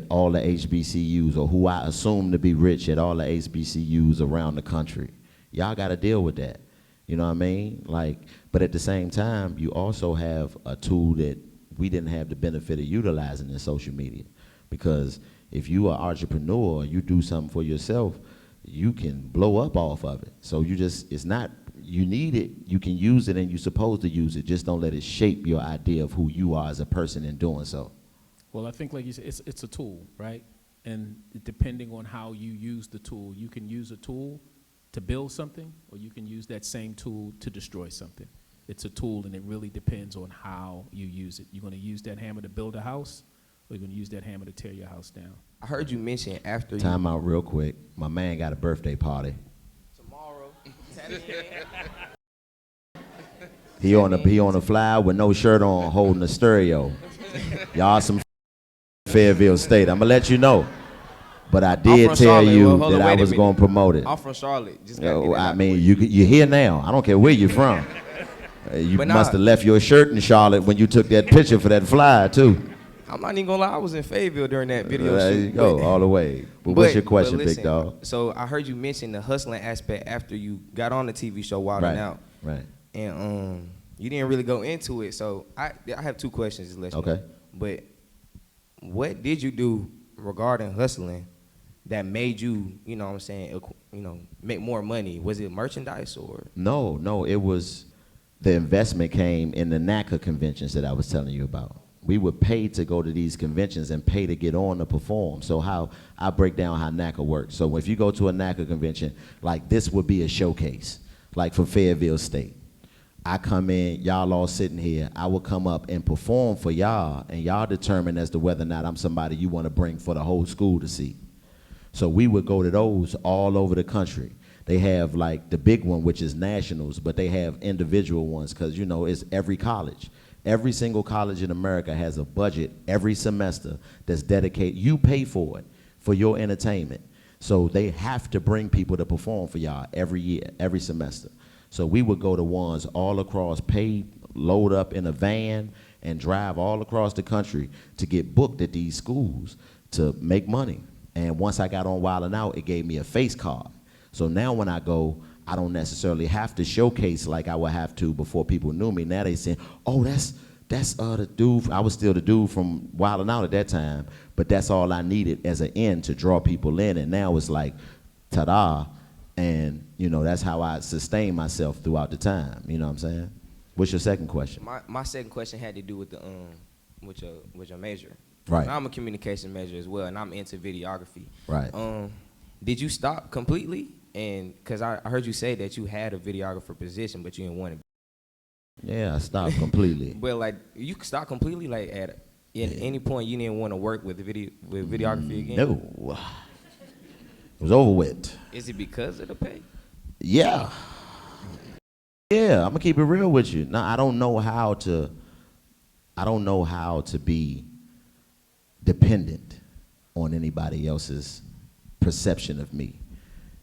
all the HBCUs, or who I assume to be rich at all the HBCUs around the country. Y'all got to deal with that. You know what I mean? Like, but at the same time, you also have a tool that we didn't have the benefit of utilizing in social media. Because if you are an entrepreneur, you do something for yourself, you can blow up off of it. So you need it, you can use it, and you're supposed to use it. Just don't let it shape your idea of who you are as a person in doing so. Well, I think, like you said, it's a tool, right? And depending on how you use the tool, you can use a tool to build something, or you can use that same tool to destroy something. It's a tool, and it really depends on how you use it. You're going to use that hammer to build a house, or you're going to use that hammer to tear your house down. I heard you mention after you. Time out real quick. My man got a birthday party. Tomorrow. He on the fly with no shirt on, holding a stereo. Y'all some Fayetteville State. I'm gonna let you know. But I did tell Charlotte. you Well, that I was gonna promote it. I'm from Charlotte. Just gotta get it I out mean, the way. you're here now. I don't care where you're from. You But must have nah. left your shirt in Charlotte when you took that picture for that flyer too. I'm not even gonna lie. I was in Fayetteville during that video There shoot. you go, but- all the way. But what's your question, but big listen, dog? So I heard you mention the hustling aspect after you got on the TV show Wild 'N Out, Right. and you didn't really go into it. So I have 2 questions. Just let you Okay. know. But what did you do regarding hustling that made you, you know what I'm saying, make more money? Was it merchandise or? No, it was the investment came in the NACA conventions that I was telling you about. We were paid to go to these conventions and pay to get on to perform. So how I break down how NACA works. So if you go to a NACA convention, like this would be a showcase, like for Fayetteville State. I come in, y'all all sitting here, I will come up and perform for y'all, and y'all determine as to whether or not I'm somebody you want to bring for the whole school to see. So we would go to those all over the country. They have like the big one, which is nationals, but they have individual ones, because it's every college. Every single college in America has a budget every semester that's dedicated. You pay for it, for your entertainment. So they have to bring people to perform for y'all every year, every semester. So we would go to ones all across, pay, load up in a van, and drive all across the country to get booked at these schools to make money. And once I got on Wild 'N Out, it gave me a face card. So now when I go, I don't necessarily have to showcase like I would have to before people knew me. Now they saying, oh, that's the dude. I was still the dude from Wild 'N Out at that time, but that's all I needed as an end to draw people in. And now it's like, ta-da, and that's how I sustain myself throughout the time. You know what I'm saying? What's your second question? My second question had to do with the with your major. Right. And I'm a communication major as well, and I'm into videography. Right. Did you stop completely? And because I heard you say that you had a videographer position, but you didn't want it. Yeah, I stopped completely. Well, like you could stop completely, like at any point you didn't want to work with videography again. No, it was over with. Is it because of the pay? Yeah. Yeah, I'm gonna keep it real with you. Now I don't know how to be dependent on anybody else's perception of me.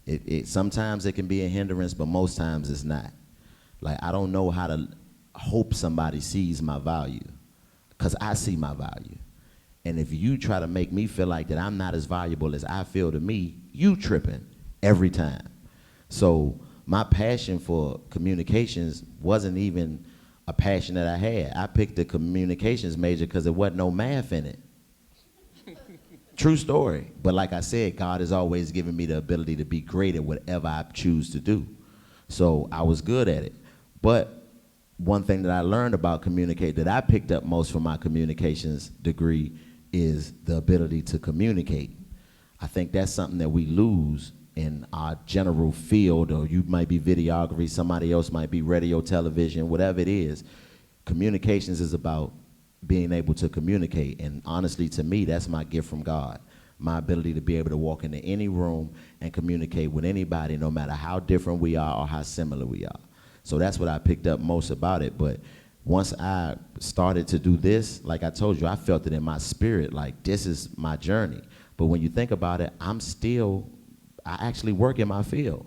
It sometimes it can be a hindrance, but most times it's not. Like I don't know how to hope somebody sees my value, because I see my value. And if you try to make me feel like that I'm not as valuable as I feel to me, you tripping every time. So my passion for communications wasn't even a passion that I had. I picked the communications major because there wasn't no math in it. True story. But like I said, God has always given me the ability to be great at whatever I choose to do. So I was good at it. But one thing that I learned about communicate that I picked up most from my communications degree is the ability to communicate. I think that's something that we lose in our general field, or you might be videography, somebody else might be radio, television, whatever it is. Communications is about being able to communicate, and honestly, to me, that's my gift from God. My ability to be able to walk into any room and communicate with anybody, no matter how different we are or how similar we are. So that's what I picked up most about it. But once I started to do this, like I told you, I felt it in my spirit, like this is my journey. But when you think about it, I actually work in my field,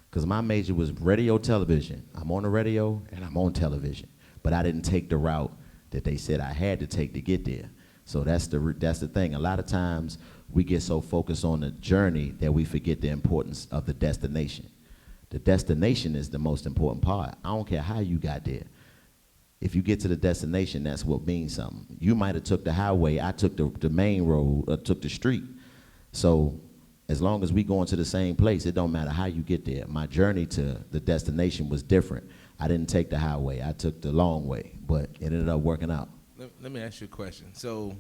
because my major was radio, television. I'm on the radio and I'm on television, but I didn't take the route that they said I had to take to get there. So that's the thing. A lot of times we get so focused on the journey that we forget the importance of the destination. The destination is the most important part. I don't care how you got there. If you get to the destination, that's what means something. You might have took the highway. I took the main road, took the street. So as long as we going to the same place, it don't matter how you get there. My journey to the destination was different. I didn't take the highway. I took the long way, but it ended up working out. Let me ask you a question. So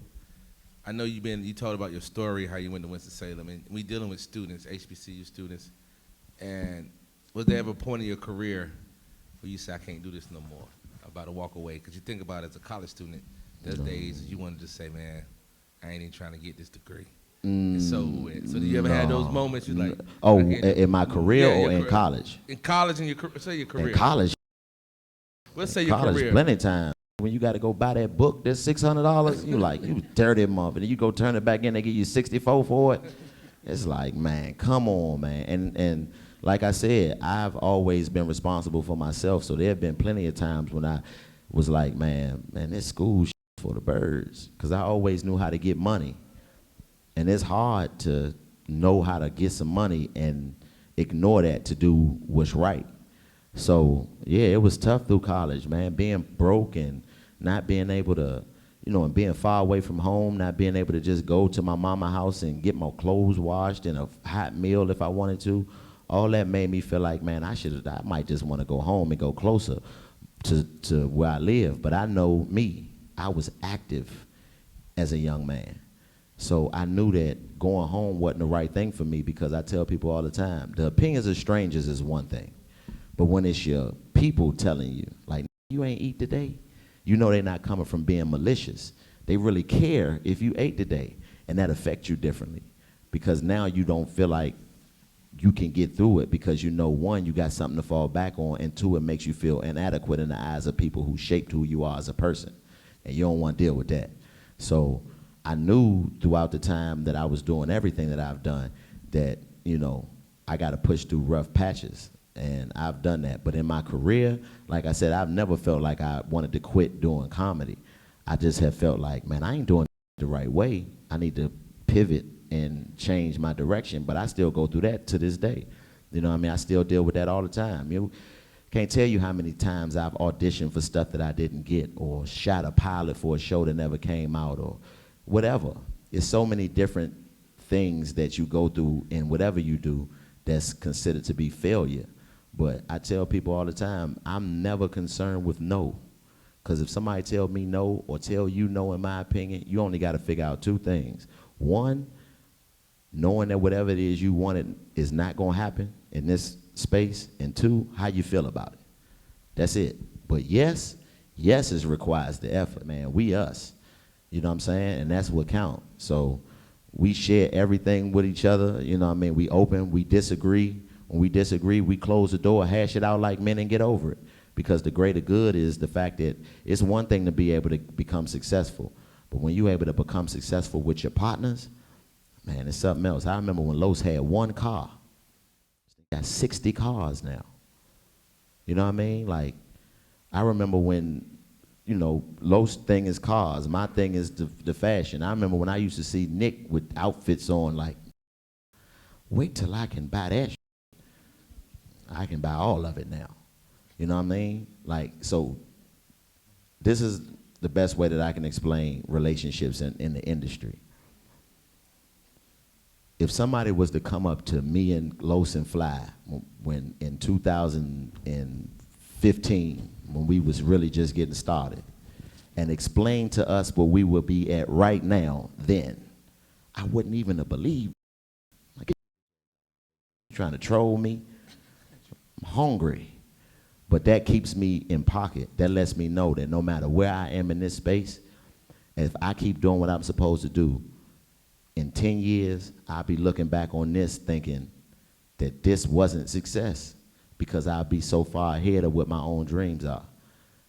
I know you told about your story, how you went to Winston-Salem, and we dealing with students, HBCU students, and was there ever a point in your career where you said, I can't do this no more, about to walk away? Because you think about it, as a college student, there's days you wanted to say, man, I ain't even trying to get this degree. So do you ever had those moments you're like, oh, in my career or in college? In college, and say your career. In college. Let's say your college, career. Plenty of time. When you got to go buy that book, that's $600. You tear them up, and then you go turn it back in. They give you $64 for it. It's like, man, come on, man. And like I said, I've always been responsible for myself. So there have been plenty of times when I was like, man, this school for the birds, because I always knew how to get money, and it's hard to know how to get some money and ignore that to do what's right. So, yeah, it was tough through college, man, being broke and not being able to, and being far away from home, not being able to just go to my mama's house and get my clothes washed and a hot meal if I wanted to. All that made me feel like, man, I might just want to go home and go closer to where I live. But I know me, I was active as a young man. So I knew that going home wasn't the right thing for me, because I tell people all the time, the opinions of strangers is one thing. But when it's your people telling you, like, you ain't eat today, they're not coming from being malicious. They really care if you ate today, and that affects you differently, because now you don't feel like you can get through it, because one, you got something to fall back on, and two, it makes you feel inadequate in the eyes of people who shaped who you are as a person, and you don't want to deal with that. So I knew throughout the time that I was doing everything that I've done that, I got to push through rough patches. And I've done that. But in my career, like I said, I've never felt like I wanted to quit doing comedy. I just have felt like, man, I ain't doing it the right way. I need to pivot and change my direction, but I still go through that to this day. You know what I mean? I still deal with that all the time. You can't tell you how many times I've auditioned for stuff that I didn't get, or shot a pilot for a show that never came out, or whatever. It's so many different things that you go through in whatever you do that's considered to be failure. But I tell people all the time, I'm never concerned with no. Because if somebody tell me no or tell you no, in my opinion, you only got to figure out two things. One, knowing that whatever it is you wanted is not going to happen in this space. And two, how you feel about it. That's it. But yes is requires the effort, man. We us. You know what I'm saying? And that's what counts. So we share everything with each other. You know what I mean? We open, we disagree. When we disagree, we close the door, hash it out like men, and get over it. Because the greater good is the fact that it's one thing to be able to become successful. But when you're able to become successful with your partners, man, it's something else. I remember when Los had one car. He got 60 cars now. You know what I mean? Like, I remember when, you know, Los thing is cars. My thing is the fashion. I remember when I used to see Nick with outfits on, like, wait till I can buy that shit. I can buy all of it now. You know what I mean? Like, so this is the best way that I can explain relationships in the industry. If somebody was to come up to me and Los and Fly when in 2015, when we was really just getting started, and explain to us where we would be at right now, then I wouldn't even have believed. Like, trying to troll me? I'm hungry. But that keeps me in pocket. That lets me know that no matter where I am in this space, if I keep doing what I'm supposed to do, in 10 years, I'll be looking back on this thinking that this wasn't success, because I'll be so far ahead of what my own dreams are.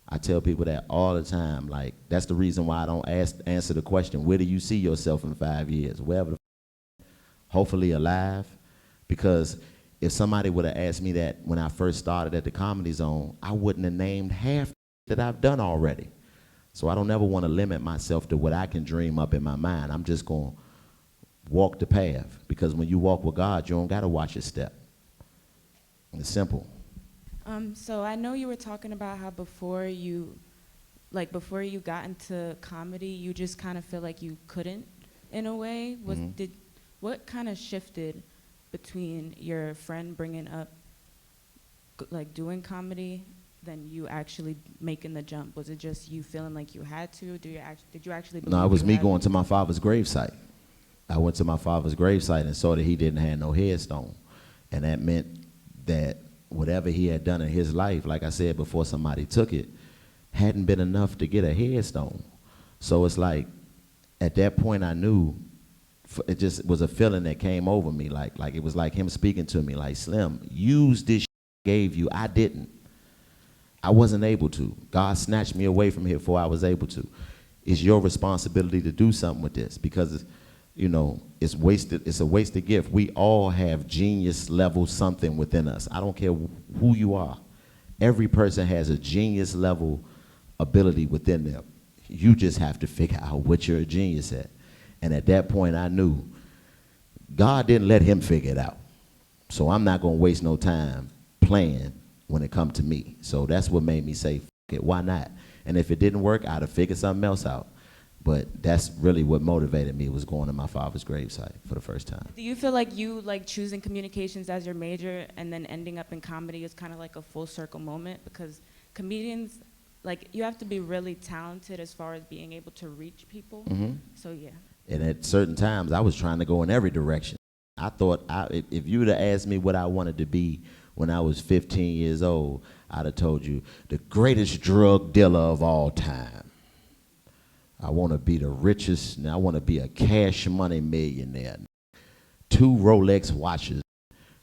I tell people that all the time. Like, that's the reason why I don't answer the question, where do you see yourself in 5 years? Wherever hopefully alive. Because if somebody would have asked me that when I first started at the Comedy Zone, I wouldn't have named half that I've done already. So I don't ever want to limit myself to what I can dream up in my mind. I'm just going to walk the path, because when you walk with God, you don't got to watch your step. It's simple. So I know you were talking about how before you got into comedy, you just kind of feel like you couldn't, in a way. What kind of shifted between your friend bringing up, like, doing comedy, than you actually making the jump? Was it just you feeling like you had to? Did you actually believe? No, it was me going to my father's gravesite. I went to my father's gravesite and saw that he didn't have no headstone. And that meant that whatever he had done in his life, like I said before somebody took it, hadn't been enough to get a headstone. So it's like, at that point I knew, it just was a feeling that came over me, like it was like him speaking to me, like, Slim, use this I gave you. I didn't. I wasn't able to. God snatched me away from here before I was able to. It's your responsibility to do something with this, because you know, it's wasted. It's a wasted gift. We all have genius level something within us. I don't care who you are. Every person has a genius level ability within them. You just have to figure out what you're a genius at. And at that point, I knew God didn't let him figure it out. So I'm not going to waste no time playing when it comes to me. So that's what made me say, F it, why not? And if it didn't work, I'd have figured something else out. But that's really what motivated me, was going to my father's gravesite for the first time. Do you feel like you, like, choosing communications as your major and then ending up in comedy is kind of like a full circle moment? Because comedians, like, you have to be really talented as far as being able to reach people. Mm-hmm. So yeah. And at certain times, I was trying to go in every direction. I thought, if you would have asked me what I wanted to be when I was 15 years old, I'd have told you the greatest drug dealer of all time. I want to be the richest, and I want to be a cash money millionaire. 2 Rolex watches.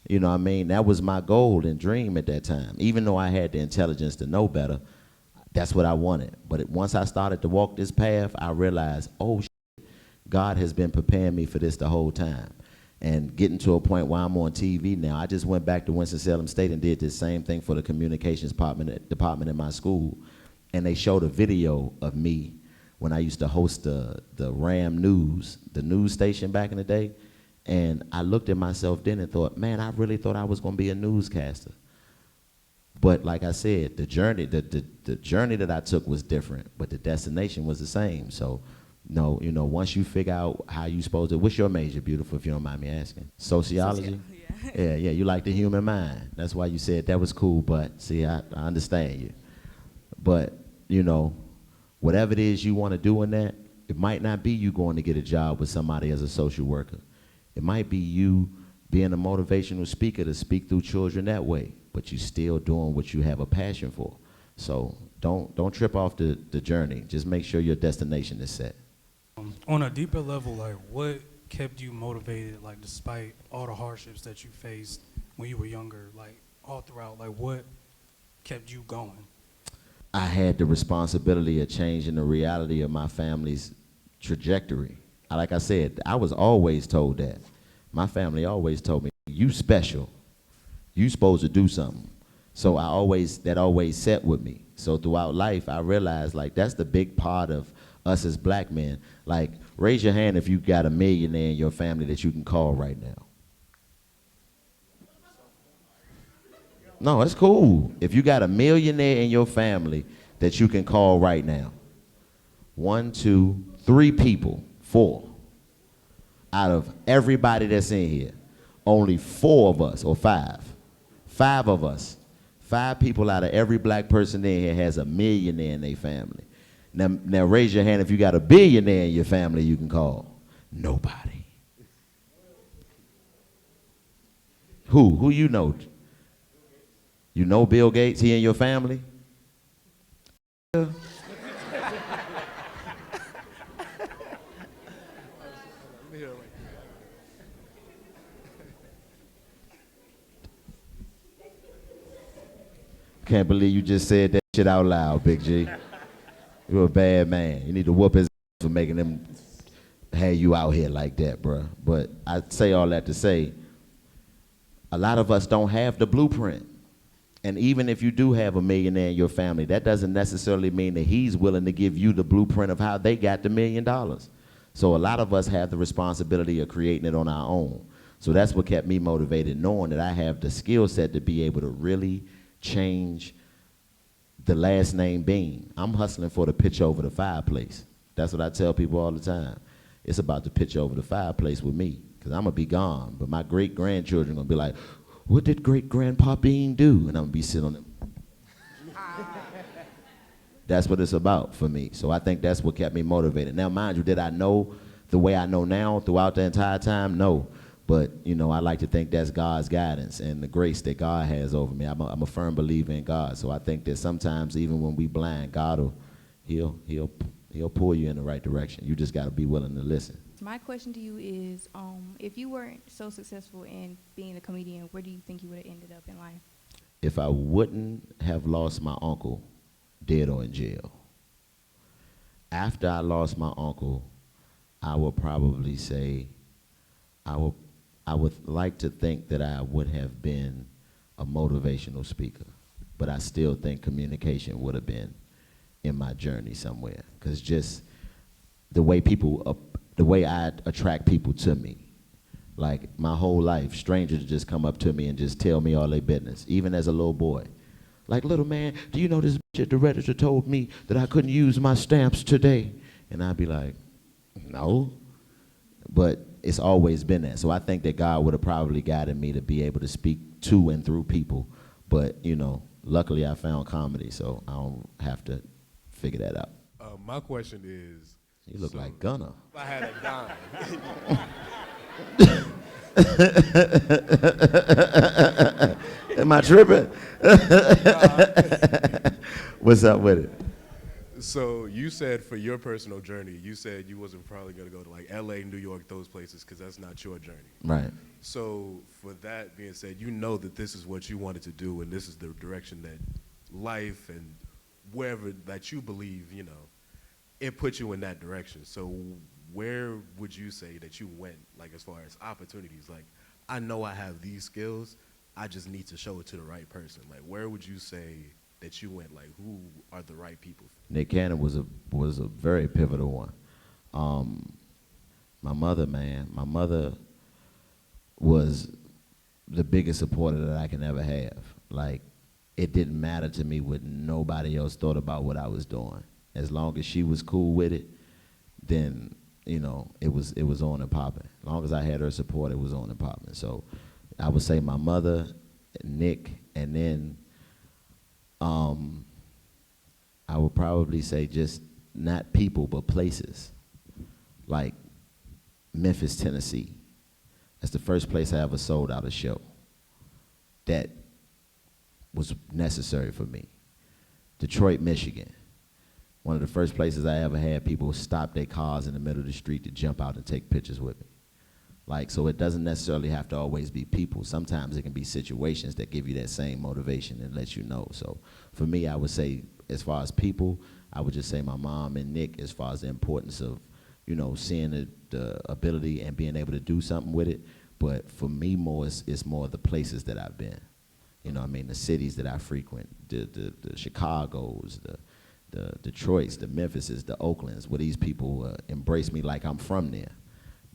You know what I mean? That was my goal and dream at that time. Even though I had the intelligence to know better, that's what I wanted. But once I started to walk this path, I realized, oh, shit, God has been preparing me for this the whole time. And getting to a point where I'm on TV now, I just went back to Winston-Salem State and did the same thing for the communications department in my school. And they showed a video of me when I used to host the Ram News, the news station back in the day. And I looked at myself then and thought, man, I really thought I was going to be a newscaster. But like I said, the journey that I took was different, but the destination was the same. So, no, you know, once you figure out how you supposed to, what's your major, beautiful, if you don't mind me asking? Sociology? Yeah, you like the human mind. That's why you said that was cool, but see, I understand you. But, you know, whatever it is you want to do in that, it might not be you going to get a job with somebody as a social worker. It might be you being a motivational speaker to speak through children that way, but you still doing what you have a passion for. So don't trip off the journey. Just make sure your destination is set. On a deeper level, like what kept you motivated, like despite all the hardships that you faced when you were younger, like all throughout, like what kept you going? I had the responsibility of changing the reality of my family's trajectory. Like I said, I was always told that. My family always told me, you special. You supposed to do something. So that always set with me. So throughout life, I realized like that's the big part of us as black men. Like, raise your hand if you got a millionaire in your family that you can call right now. No, it's cool. If you got a millionaire in your family that you can call right now. 1, 2, 3 people, 4. Out of everybody that's in here, only 4 of us, or 5. 5 of us. 5 people out of every black person in here has a millionaire in their family. Now raise your hand if you got a billionaire in your family you can call. Nobody. Who you know? You know Bill Gates, he in your family? Can't believe you just said that shit out loud, Big G. You're a bad man. You need to whoop his ass for making him have you out here like that, bruh. But I say all that to say, a lot of us don't have the blueprint. And even if you do have a millionaire in your family, that doesn't necessarily mean that he's willing to give you the blueprint of how they got the $1 million. So a lot of us have the responsibility of creating it on our own. So that's what kept me motivated, knowing that I have the skill set to be able to really change the last name Bean. I'm hustling for the pitch over the fireplace. That's what I tell people all the time. It's about the pitch over the fireplace with me, because I'm going to be gone. But my great-grandchildren going to be like, what did great-grandpa Bean do? And I'm going to be sitting on them. That's what it's about for me. So I think that's what kept me motivated. Now, mind you, did I know the way I know now throughout the entire time? No. But, you know, I like to think that's God's guidance and the grace that God has over me. I'm a firm believer in God. So I think that sometimes even when we blind, God he'll pull you in the right direction. You just got to be willing to listen. My question to you is, if you weren't so successful in being a comedian, where do you think you would have ended up in life? If I wouldn't have lost my uncle, dead or in jail, after I lost my uncle, I would probably say I would like to think that I would have been a motivational speaker, but I still think communication would have been in my journey somewhere, because just the way I attract people to me, like my whole life, strangers just come up to me and just tell me all their business, even as a little boy. Like, little man, do you know this bitch at the register told me that I couldn't use my stamps today? And I'd be like, no. But it's always been that. So I think that God would have probably guided me to be able to speak to and through people. But, you know, luckily I found comedy, so I don't have to figure that out. My question is... You look like Gunna. If I had a dime. Am I tripping? What's up with it? So you said for your personal journey, you said you wasn't probably going to go to like LA, New York, those places, because that's not your journey. Right. So for that being said, you know that this is what you wanted to do, and this is the direction that life and wherever that you believe, you know, it put you in that direction. So where would you say that you went, like as far as opportunities? Like, I know I have these skills, I just need to show it to the right person. Like, where would you say that you went like, who are the right people? Nick Cannon was a very pivotal one. My mother, man, my mother was the biggest supporter that I can ever have. Like, it didn't matter to me what nobody else thought about what I was doing. As long as she was cool with it, then, you know, it was on and popping. As long as I had her support, it was on and popping. So I would say my mother, Nick, and then I would probably say just not people, but places. Like Memphis, Tennessee. That's the first place I ever sold out a show. That was necessary for me. Detroit, Michigan. One of the first places I ever had people stop their cars in the middle of the street to jump out and take pictures with me. Like, so it doesn't necessarily have to always be people. Sometimes it can be situations that give you that same motivation and let you know. So for me, I would say, as far as people, I would just say my mom and Nick, as far as the importance of, you know, seeing the ability and being able to do something with it. But for me, more, it's more the places that I've been. You know what I mean? The cities that I frequent, the Chicagos, the Detroits, the Memphises, the Oaklands, where these people embrace me like I'm from there,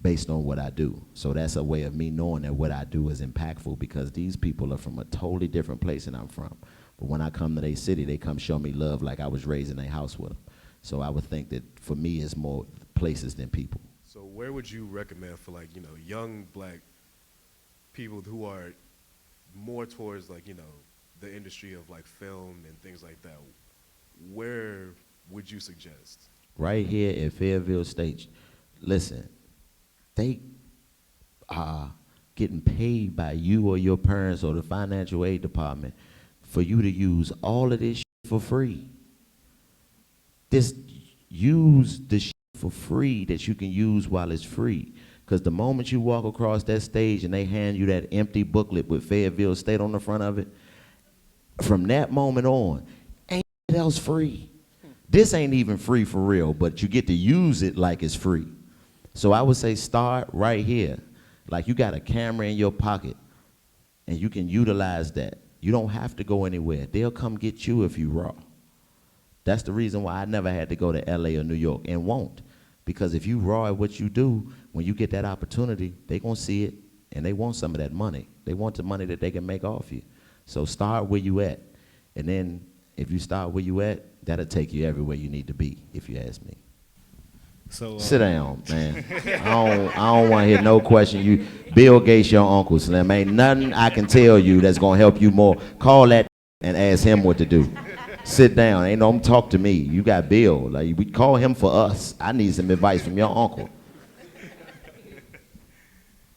based on what I do. So that's a way of me knowing that what I do is impactful, because these people are from a totally different place than I'm from. But when I come to their city, they come show me love like I was raised in their house with them. So I would think that for me, it's more places than people. So where would you recommend for, like, you know, young black people who are more towards, like, you know, the industry of like film and things like that? Where would you suggest? Right here at Fayetteville State, listen, they are getting paid by you or your parents or the financial aid department for you to use all of this shit for free. Use the shit for free that you can use while it's free. Because the moment you walk across that stage and they hand you that empty booklet with Fayetteville State on the front of it, from that moment on, ain't nothing else free. This ain't even free for real, but you get to use it like it's free. So I would say start right here. Like, you got a camera in your pocket and you can utilize that. You don't have to go anywhere. They'll come get you if you raw. That's the reason why I never had to go to LA or New York, and won't. Because if you raw at what you do, when you get that opportunity, they gonna see it and they want some of that money. They want the money that they can make off you. So start where you at. And then if you start where you at, that'll take you everywhere you need to be, if you ask me. So sit down, man. I don't want to hear no question. You, Bill Gates, your uncle, Slim. Ain't nothing I can tell you that's gonna help you more. Call that and ask him what to do. Sit down. Ain't no talk to me. You got Bill. Like, we call him for us. I need some advice from your uncle.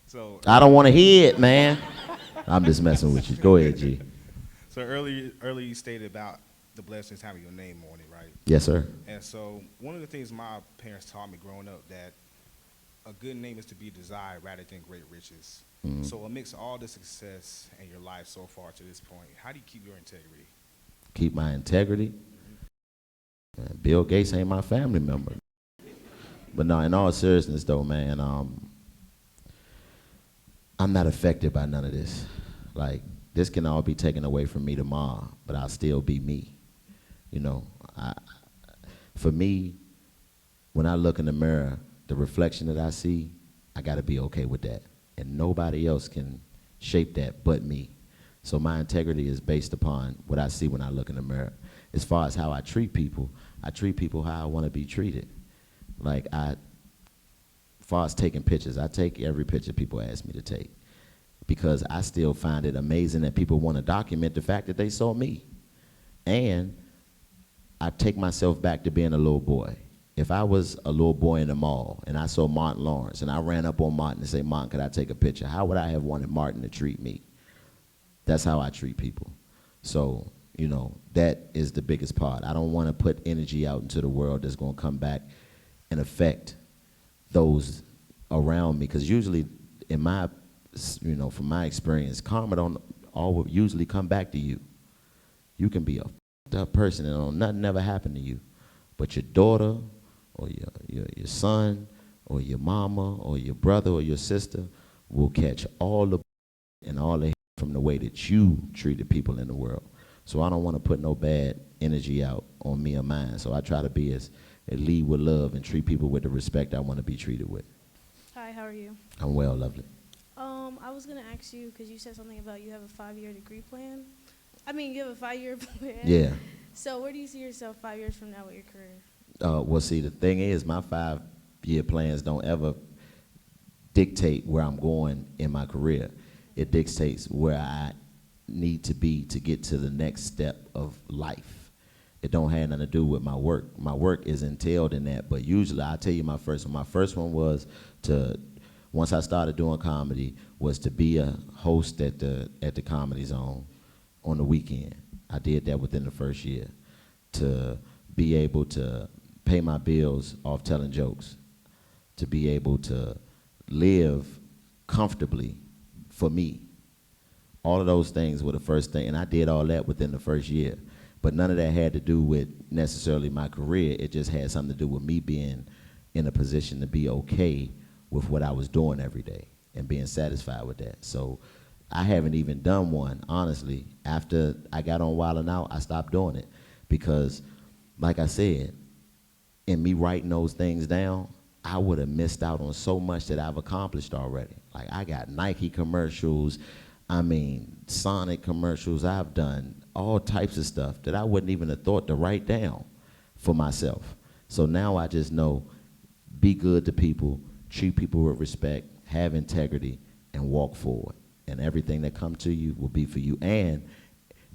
So I don't want to hear it, man. I'm just messing with you. Go ahead, G. So earlier you stated about the blessings having your name on it, right? Yes, sir. And so one of the things my parents taught me growing up, that a good name is to be desired rather than great riches. Mm-hmm. So amidst all the success in your life so far to this point, how do you keep your integrity? Keep my integrity? Man, Bill Gates ain't my family member. But no, in all seriousness though, man, I'm not affected by none of this. Like, this can all be taken away from me tomorrow, but I'll still be me. You know, for me, when I look in the mirror, the reflection that I see, I gotta be okay with that. And nobody else can shape that but me. So my integrity is based upon what I see when I look in the mirror. As far as how I treat people how I wanna be treated. Like, as far as taking pictures, I take every picture people ask me to take, because I still find it amazing that people want to document the fact that they saw me. And I take myself back to being a little boy. If I was a little boy in the mall and I saw Martin Lawrence and I ran up on Martin and say, Martin, could I take a picture? How would I have wanted Martin to treat me? That's how I treat people. So, you know, that is the biggest part. I don't want to put energy out into the world that's going to come back and affect those around me, because usually in my, you know, from my experience, karma don't always usually come back to you. You can be a fucked up person and nothing ever happened to you, but your daughter or your son or your mama or your brother or your sister will catch all the and all the from the way that you treated people in the world. So I don't want to put no bad energy out on me or mine. So I try to be and lead with love and treat people with the respect I want to be treated with. Hi, how are you? I'm well, lovely. I was gonna ask you because you said something about you have a 5-year degree plan. I mean, you have a 5-year plan. Yeah. So where do you see yourself 5 years from now with your career? Well, see, the thing is, my 5-year plans don't ever dictate where I'm going in my career. It dictates where I need to be to get to the next step of life. It don't have nothing to do with my work. My work is entailed in that, but usually I'll tell you my first one. My first one was to, once I started doing comedy, was to be a host at the Comedy Zone on the weekend. I did that within the first year. To be able to pay my bills off telling jokes, to be able to live comfortably for me. All of those things were the first thing, and I did all that within the first year. But none of that had to do with necessarily my career. It just had something to do with me being in a position to be okay with what I was doing every day and being satisfied with that. So I haven't even done one, honestly. After I got on Wild 'N Out, I stopped doing it because, like I said, in me writing those things down, I would have missed out on so much that I've accomplished already. Like, I got Nike commercials, I mean, Sonic commercials. I've done all types of stuff that I wouldn't even have thought to write down for myself. So now I just know, be good to people, treat people with respect, have integrity, and walk forward. And everything that comes to you will be for you. And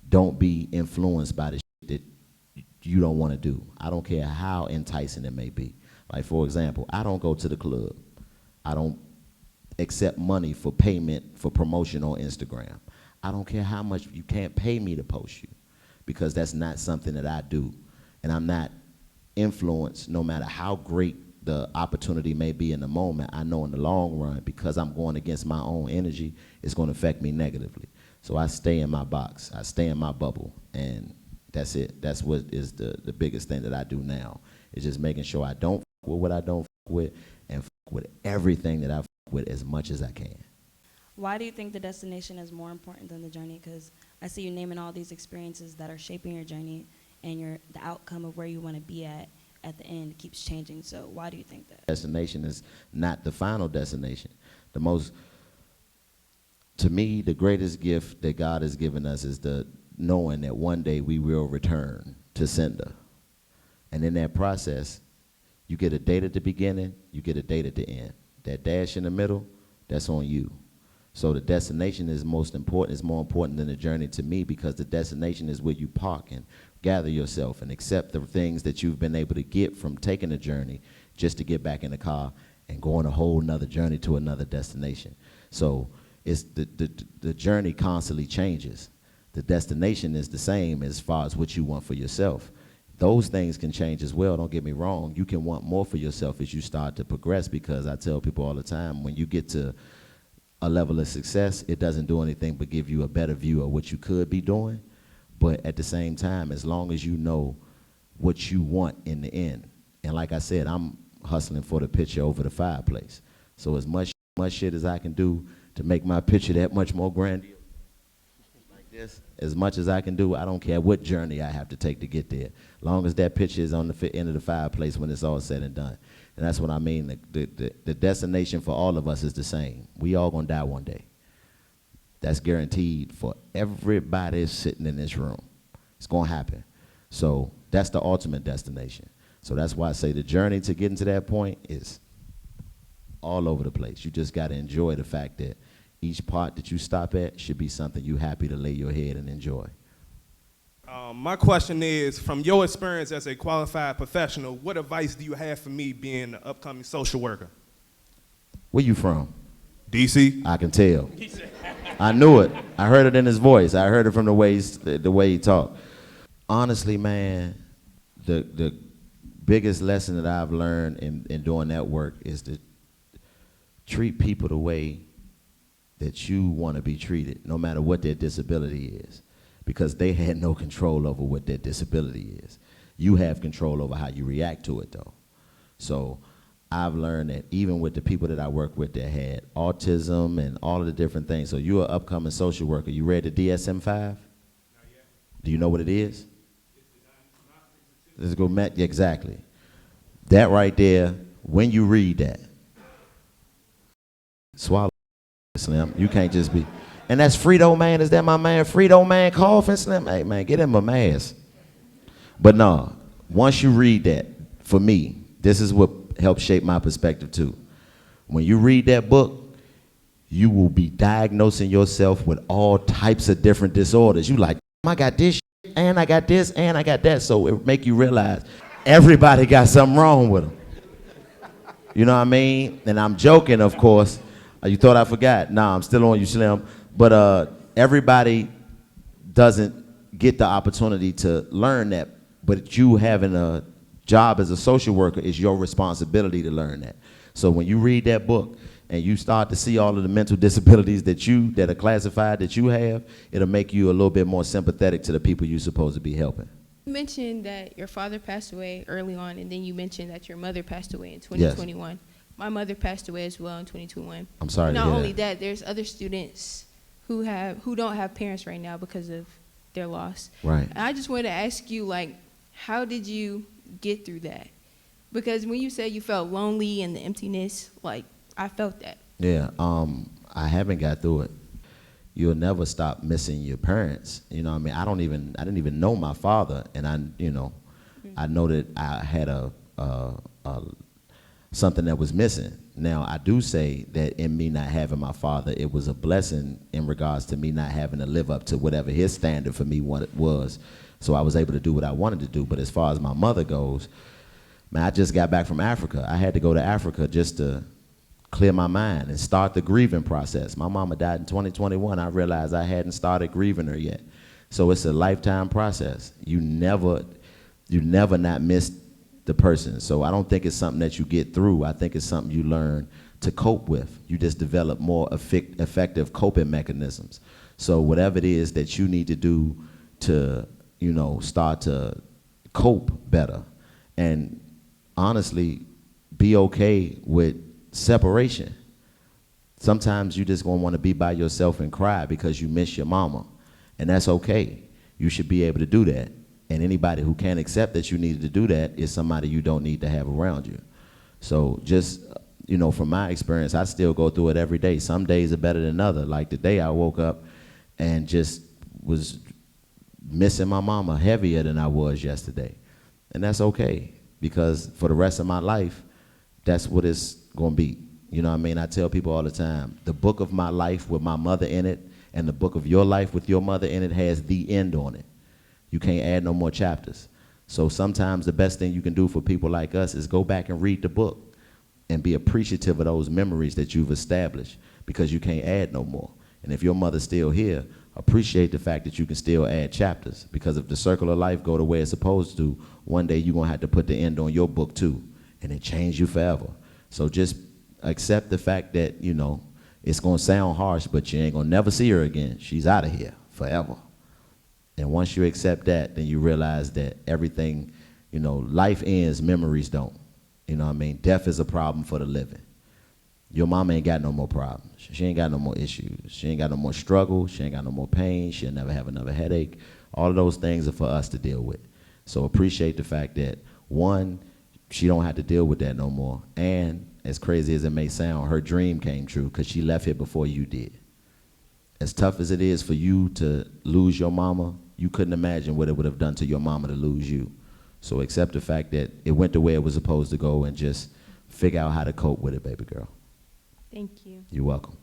don't be influenced by the shit that you don't want to do. I don't care how enticing it may be. Like, for example, I don't go to the club. I don't accept money for payment for promotion on Instagram. I don't care how much, you can't pay me to post you, because that's not something that I do. And I'm not influenced, no matter how great the opportunity may be in the moment. I know in the long run, because I'm going against my own energy, it's going to affect me negatively. So I stay in my box, I stay in my bubble, and that's it. That's what is the biggest thing that I do now, is just making sure I don't fuck with what I don't fuck with, and fuck with everything that I fuck with as much as I can. Why do you think the destination is more important than the journey? Because I see you naming all these experiences that are shaping your journey, and the outcome of where you want to be at the end keeps changing. So why do you think that? Destination is not the final destination. To me, the greatest gift that God has given us is the knowing that one day we will return to sender. And in that process, you get a date at the beginning, you get a date at the end. That dash in the middle, that's on you. So the destination is most important, is more important than the journey to me, because the destination is where you park and gather yourself and accept the things that you've been able to get from taking a journey just to get back in the car and go on a whole nother journey to another destination. So it's the journey constantly changes. The destination is the same as far as what you want for yourself. Those things can change as well, don't get me wrong. You can want more for yourself as you start to progress, because I tell people all the time, when you get to a level of success, it doesn't do anything but give you a better view of what you could be doing. But at the same time, as long as you know what you want in the end, and like I said, I'm hustling for the picture over the fireplace. So as much shit as I can do to make my picture that much more grandiose, like this, as much as I can do, I don't care what journey I have to take to get there, long as that picture is on the end of the fireplace when it's all said and done. And that's what I mean. The destination for all of us is the same. We all gonna die one day. That's guaranteed for everybody sitting in this room. It's gonna happen. So that's the ultimate destination. So that's why I say the journey to getting to that point is all over the place. You just gotta enjoy the fact that each part that you stop at should be something you're happy to lay your head and enjoy. My question is, from your experience as a qualified professional, what advice do you have for me being an upcoming social worker? Where you from? DC. I can tell. I knew it. I heard it in his voice. I heard it from the way he talked. Honestly, man, the biggest lesson that I've learned in doing that work is to treat people the way that you want to be treated, no matter what their disability is. Because they had no control over what their disability is. You have control over how you react to it, though. So I've learned that even with the people that I work with that had autism and all of the different things. So you're an upcoming social worker. You read the DSM-5? Do you know what it is? Let's go, Matt. Exactly. That right there, when you read that, swallow, Slim. You can't just be. And that's Frito Man. Is that my man Frito Man coughing, Slim? Hey, man, get him a mask. But no, once you read that, for me, this is what helped shape my perspective too. When you read that book, you will be diagnosing yourself with all types of different disorders. You like, I got this, and I got this, and I got that. So it make you realize everybody got something wrong with them. You know what I mean? And I'm joking, of course. You thought I forgot? Nah, I'm still on you, Slim. But everybody doesn't get the opportunity to learn that. But you having a job as a social worker is your responsibility to learn that. So when you read that book and you start to see all of the mental disabilities that are classified that you have, it'll make you a little bit more sympathetic to the people you're supposed to be helping. You mentioned that your father passed away early on, and then you mentioned that your mother passed away in 2021. Yes. My mother passed away as well in 2021. I'm sorry to hear that. Not only that, there's other students who don't have parents right now because of their loss. Right. And I just wanted to ask you, like, how did you get through that? Because when you said you felt lonely and the emptiness, like, I felt that. Yeah, I haven't got through it. You'll never stop missing your parents. You know what I mean? I didn't even know my father, and I know that I had something that was missing. Now, I do say that in me not having my father, it was a blessing in regards to me not having to live up to whatever his standard for me was. So I was able to do what I wanted to do. But as far as my mother goes, man, I just got back from Africa. I had to go to Africa just to clear my mind and start the grieving process. My mama died in 2021. I realized I hadn't started grieving her yet. So it's a lifetime process. You never not miss the person. So I don't think it's something that you get through. I think it's something you learn to cope with. You just develop more effective coping mechanisms. So whatever it is that you need to do to, start to cope better, and honestly, be okay with separation. Sometimes you just gonna want to be by yourself and cry because you miss your mama, and that's okay. You should be able to do that. And anybody who can't accept that you needed to do that is somebody you don't need to have around you. So just, from my experience, I still go through it every day. Some days are better than others. Like today I woke up and just was missing my mama heavier than I was yesterday. And that's okay, because for the rest of my life, that's what it's gonna be. You know what I mean? I tell people all the time, the book of my life with my mother in it and the book of your life with your mother in it has the end on it. You can't add no more chapters. So sometimes the best thing you can do for people like us is go back and read the book and be appreciative of those memories that you've established, because you can't add no more. And if your mother's still here, appreciate the fact that you can still add chapters, because if the circle of life go the way it's supposed to, one day you're gonna have to put the end on your book too, and it change you forever. So just accept the fact that, it's gonna sound harsh, but you ain't gonna never see her again. She's out of here forever. And once you accept that, then you realize that everything, life ends, memories don't. You know what I mean? Death is a problem for the living. Your mama ain't got no more problems. She ain't got no more issues. She ain't got no more struggle. She ain't got no more pain. She'll never have another headache. All of those things are for us to deal with. So appreciate the fact that, one, she don't have to deal with that no more. And as crazy as it may sound, her dream came true because she left here before you did. As tough as it is for you to lose your mama, you couldn't imagine what it would have done to your mama to lose you. So accept the fact that it went the way it was supposed to go, and just figure out how to cope with it, baby girl. Thank you. You're welcome.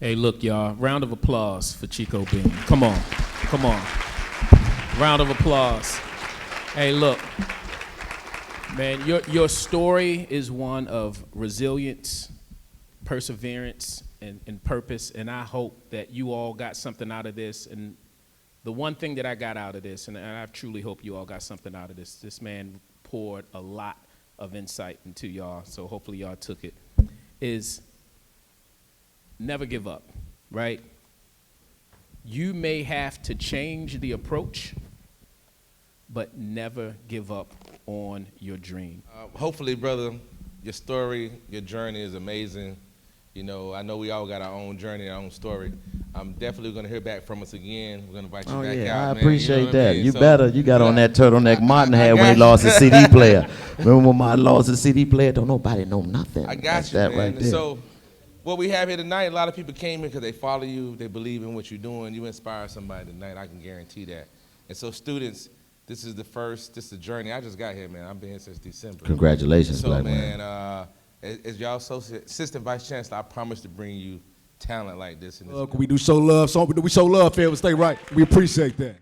Hey, look, y'all, round of applause for Chico Bean. Come on, come on. Round of applause. Hey, look, man, your story is one of resilience, perseverance, and purpose, and I hope that you all got something out of this. And the one thing that I got out of this, and I truly hope you all got something out of this man poured a lot of insight into y'all, so hopefully y'all took it, is never give up, right? You may have to change the approach, but never give up on your dream. Hopefully, brother, your story, your journey is amazing. You know, I know we all got our own journey, our own story. I'm definitely going to hear back from us again. We're going to invite you back yeah, out, I appreciate you know that. I mean? You So, better. You got on that turtleneck Martin had when he got lost you. the CD player. Remember when Martin lost the CD player? Don't nobody know nothing. I got That's you, that man. right And there. so what we have here tonight, a lot of people came in because they follow you, they believe in what you're doing. You inspire somebody tonight, I can guarantee that. And so students, this is the journey. I just got here, man. I've been here since December. Congratulations, so, Black man, man. as y'all assistant vice chancellor, I promise to bring you talent like this. In this We do show love. So we show love, Fayetteville State, right? We appreciate that.